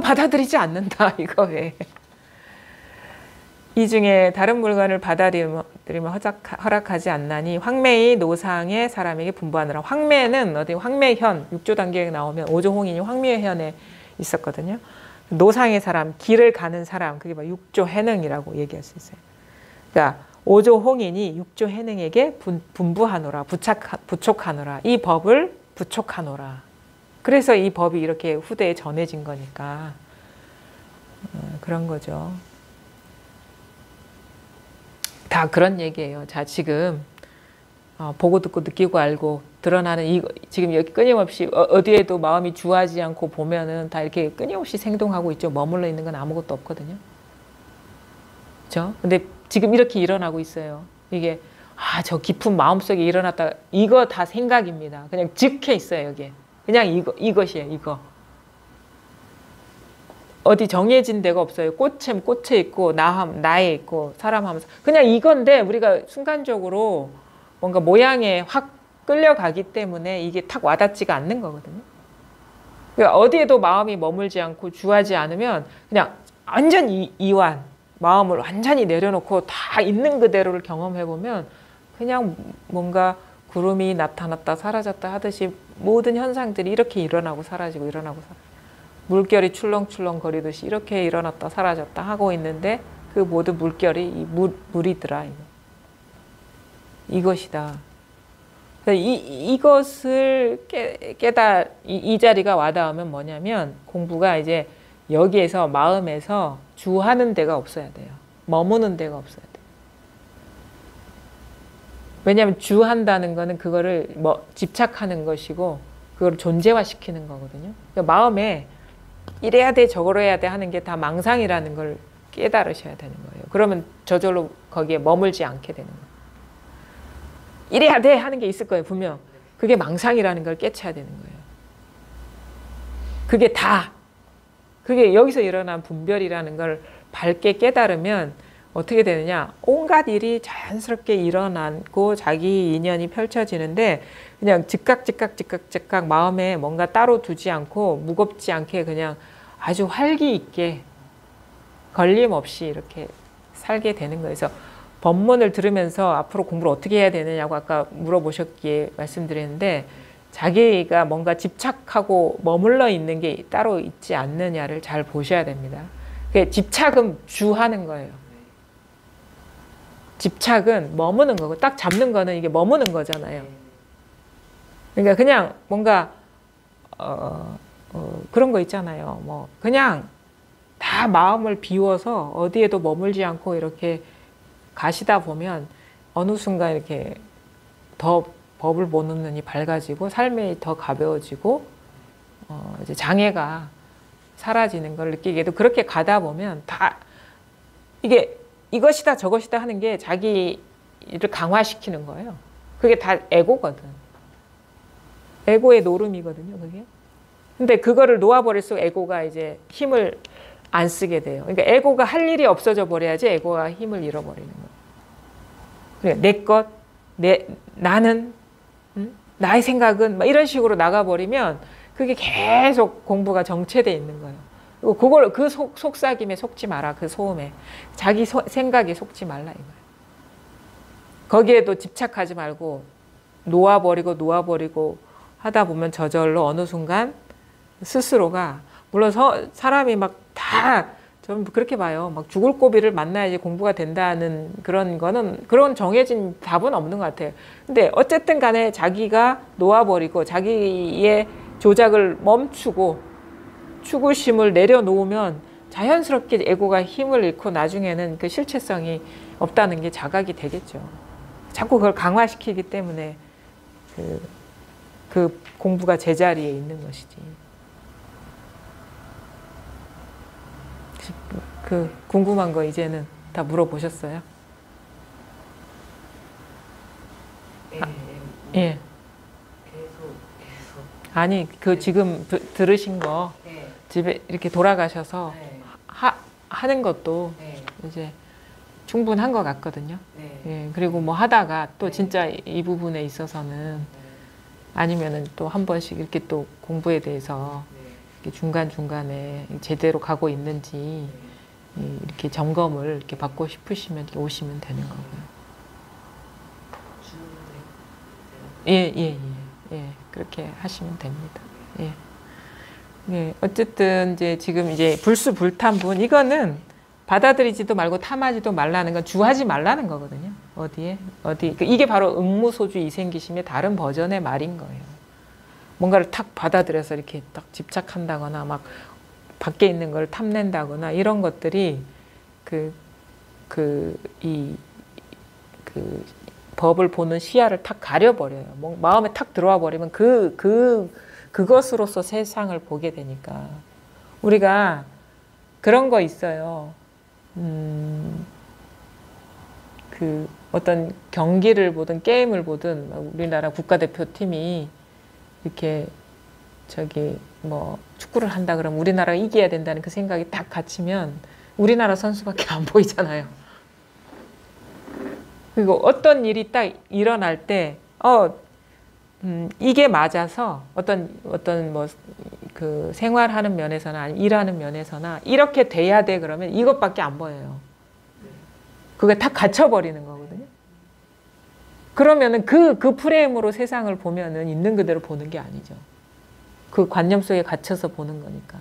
받아들이지 않는다 이거 왜. 이 중에 다른 물건을 받아들임을 허락하지 않나니 황매의 노상의 사람에게 분부하느라. 황매는 어디 황매현 6조 단계에 나오면 5조 홍인이 황매현에 있었거든요. 노상의 사람, 길을 가는 사람, 그게 6조 해능이라고 얘기할 수 있어요. 그러니까 5조 홍인이 6조 해능에게 분부하노라, 부촉하노라, 이 법을 부촉하노라. 그래서 이 법이 이렇게 후대에 전해진 거니까 그런 거죠. 다 그런 얘기예요. 자, 지금 보고 듣고 느끼고 알고 드러나는 지금 여기 끊임없이 어디에도 마음이 주하지 않고 보면은 다 이렇게 끊임없이 생동하고 있죠. 머물러 있는 건 아무것도 없거든요. 그렇죠? 근데 지금 이렇게 일어나고 있어요. 이게 저 깊은 마음속에 일어났다. 이거 다 생각입니다. 그냥 즉해 있어요. 여기에. 그냥 이것이에요. 이거. 어디 정해진 데가 없어요. 꽃에 있고 나에 있고 사람 하면서 그냥 이건데 우리가 순간적으로 뭔가 모양에 확 끌려가기 때문에 이게 탁 와닿지가 않는 거거든요. 그러니까 어디에도 마음이 머물지 않고 주하지 않으면 그냥 완전 이완, 마음을 완전히 내려놓고 다 있는 그대로를 경험해보면 그냥 뭔가 구름이 나타났다 사라졌다 하듯이 모든 현상들이 이렇게 일어나고 사라지고 일어나고 사라지고 물결이 출렁출렁 거리듯이 이렇게 일어났다 사라졌다 하고 있는데 그 모든 물결이 물이더라. 이것이다. 이것을 이 자리가 와닿으면 뭐냐면 공부가 이제 여기에서 마음에서 주하는 데가 없어야 돼요. 머무는 데가 없어야 돼요. 왜냐하면 주한다는 거는 그거를 집착하는 것이고 그걸 존재화시키는 거거든요. 그러니까 마음에 이래야 돼 저거로 해야 돼 하는 게 다 망상이라는 걸 깨달으셔야 되는 거예요. 그러면 저절로 거기에 머물지 않게 되는 거예요. 이래야 돼 하는 게 있을 거예요. 분명. 그게 망상이라는 걸 깨쳐야 되는 거예요. 그게 여기서 일어난 분별이라는 걸 밝게 깨달으면 어떻게 되느냐. 온갖 일이 자연스럽게 일어나고 자기 인연이 펼쳐지는데 그냥 즉각 마음에 뭔가 따로 두지 않고 무겁지 않게 그냥 아주 활기 있게 걸림없이 이렇게 살게 되는 거예요. 그래서 법문을 들으면서 앞으로 공부를 어떻게 해야 되느냐고 아까 물어보셨기에 말씀드렸는데 자기가 뭔가 집착하고 머물러 있는 게 따로 있지 않느냐를 잘 보셔야 됩니다. 집착은 주하는 거예요. 집착은 머무는 거고 딱 잡는 거는 이게 머무는 거잖아요. 그러니까 그냥 뭔가 그런 거 있잖아요. 뭐 그냥 다 마음을 비워서 어디에도 머물지 않고 이렇게 가시다 보면 어느 순간 이렇게 더 법을 보는 눈이 밝아지고 삶이 더 가벼워지고 이제 장애가 사라지는 걸 느끼게도 그렇게 가다 보면 다 이게 이것이다 저것이다 하는 게 자기를 강화시키는 거예요. 그게 다 에고거든. 에고의 노름이거든요, 그게. 근데 그거를 놓아버릴수록 에고가 이제 힘을 안 쓰게 돼요. 그러니까 에고가 할 일이 없어져 버려야지 에고가 힘을 잃어버리는 거예요. 그래, 내 것, 나는, 나의 생각은 막 이런 식으로 나가버리면 그게 계속 공부가 정체돼 있는 거예요. 그리고 그걸 그 속삭임에 속지 마라. 그 소음에 자기 생각에 속지 말라 이거예요. 거기에도 집착하지 말고 놓아버리고 하다 보면 저절로 어느 순간 스스로가 물론 사람이 막 다 좀 그렇게 봐요. 막 죽을 고비를 만나야지 공부가 된다는 그런 정해진 답은 없는 것 같아요. 근데 어쨌든 간에 자기가 놓아버리고 자기의 조작을 멈추고 추구심을 내려놓으면 자연스럽게 에고가 힘을 잃고 나중에는 그 실체성이 없다는 게 자각이 되겠죠. 자꾸 그걸 강화시키기 때문에 그 공부가 제자리에 있는 것이지. 그 궁금한 거 이제는 다 물어보셨어요? 네. 예. 계속. 아니 그 지금 들으신 거 네. 집에 이렇게 돌아가셔서 네. 하는 것도 네. 이제 충분한 것 같거든요. 네. 예. 그리고 뭐 하다가 또 네. 진짜 이 부분에 있어서는 아니면은 또 한 번씩 이렇게 또 공부에 대해서 이렇게 중간중간에 제대로 가고 있는지 이렇게 점검을 이렇게 받고 싶으시면 이렇게 오시면 되는 거고요. 예. 그렇게 하시면 됩니다. 예. 예. 어쨌든 이제 지금 이제 불수불탄분 이거는 받아들이지도 말고 탐하지도 말라는 건 주하지 말라는 거거든요. 어디 이게 바로 응무소주 이생기심의 다른 버전의 말인 거예요. 뭔가를 탁 받아들여서 이렇게 딱 집착한다거나 막 밖에 있는 걸 탐낸다거나 이런 것들이 그 법을 보는 시야를 탁 가려버려요. 뭐 마음에 탁 들어와 버리면 그것으로서 세상을 보게 되니까 우리가 그런 거 있어요. 그 어떤 경기를 보든 게임을 보든 우리나라 국가대표팀이 이렇게 뭐 축구를 한다 그러면 우리나라가 이겨야 된다는 그 생각이 딱 갇히면 우리나라 선수밖에 안 보이잖아요. 그리고 어떤 일이 딱 일어날 때 이게 맞아서 어떤 뭐 그 생활하는 면에서나 아니면 일하는 면에서나 이렇게 돼야 돼 그러면 이것밖에 안 보여요. 그게 다 갇혀버리는 거거든요. 그러면은 그 프레임으로 세상을 보면은 있는 그대로 보는 게 아니죠. 그 관념 속에 갇혀서 보는 거니까.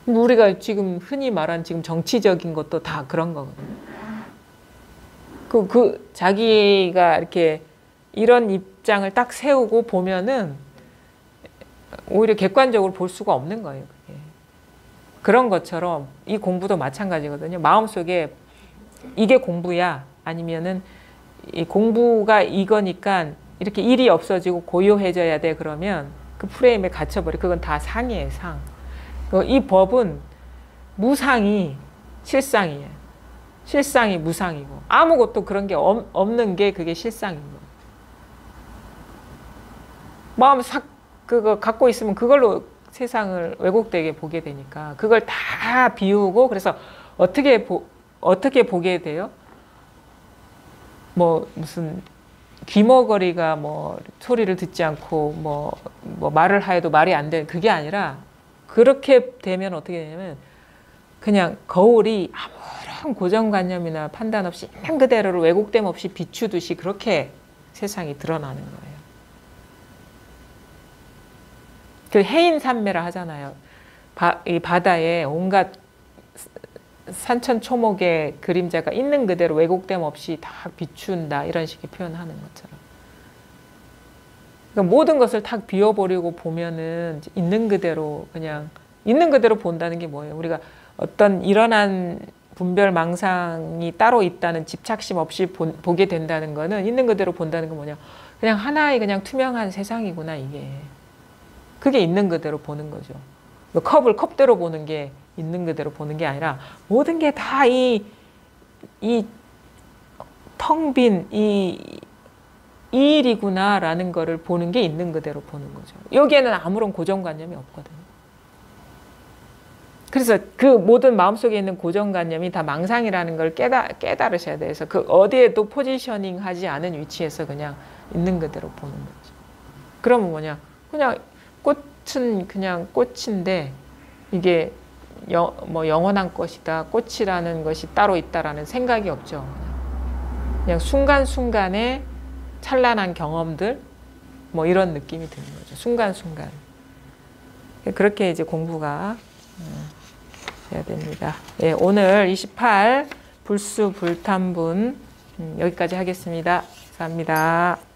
우리가 지금 흔히 말한 지금 정치적인 것도 다 그런 거거든요. 자기가 이렇게 이런 입장을 딱 세우고 보면은 오히려 객관적으로 볼 수가 없는 거예요. 그게. 그런 것처럼 이 공부도 마찬가지거든요. 마음속에 이게 공부야 아니면은 이 공부가 이거니까 이렇게 일이 없어지고 고요해져야 돼 그러면 그 프레임에 갇혀버려. 그건 다 상이에요. 상. 이 법은 무상이 실상이에요. 실상이 무상이고 아무것도 그런 게 없는 게 그게 실상인 거예요. 마음 그거 갖고 있으면 그걸로 세상을 왜곡되게 보게 되니까 그걸 다 비우고 그래서 어떻게 보게 돼요? 뭐 무슨 귀머거리가 뭐 소리를 듣지 않고 뭐 말을 하여도 말이 안 되는 그게 아니라 그렇게 되면 어떻게 되냐면 그냥 거울이 아무런 고정관념이나 판단 없이 있는 그대로를 왜곡됨 없이 비추듯이 그렇게 세상이 드러나는 거예요. 그 해인산매라 하잖아요. 이 바다에 온갖 산천초목의 그림자가 있는 그대로 왜곡됨 없이 다 비춘다 이런 식의 표현하는 것처럼 그러니까 모든 것을 탁 비워버리고 보면은 있는 그대로 그냥 있는 그대로 본다는 게 뭐예요? 우리가 어떤 일어난 분별망상이 따로 있다는 집착심 없이 보게 된다는 거는 있는 그대로 본다는 건 뭐냐? 그냥 하나의 그냥 투명한 세상이구나 이게. 그게 있는 그대로 보는 거죠. 컵을 컵대로 보는 게 있는 그대로 보는 게 아니라 모든 게 다 이 텅 빈 이 일이구나라는 거를 보는 게 있는 그대로 보는 거죠. 여기에는 아무런 고정관념이 없거든요. 그래서 그 모든 마음속에 있는 고정관념이 다 망상이라는 걸 깨달으셔야 돼요. 그래서 그 어디에도 포지셔닝 하지 않은 위치에서 그냥 있는 그대로 보는 거죠. 그러면 뭐냐? 그냥 꽃은 그냥 꽃인데 이게 뭐 영원한 것이다. 꽃이라는 것이 따로 있다라는 생각이 없죠. 그냥 순간순간의 찬란한 경험들 뭐 이런 느낌이 드는 거죠. 순간순간. 그렇게 이제 공부가 해야 됩니다. 예, 오늘 28 불수불탄분 여기까지 하겠습니다. 감사합니다.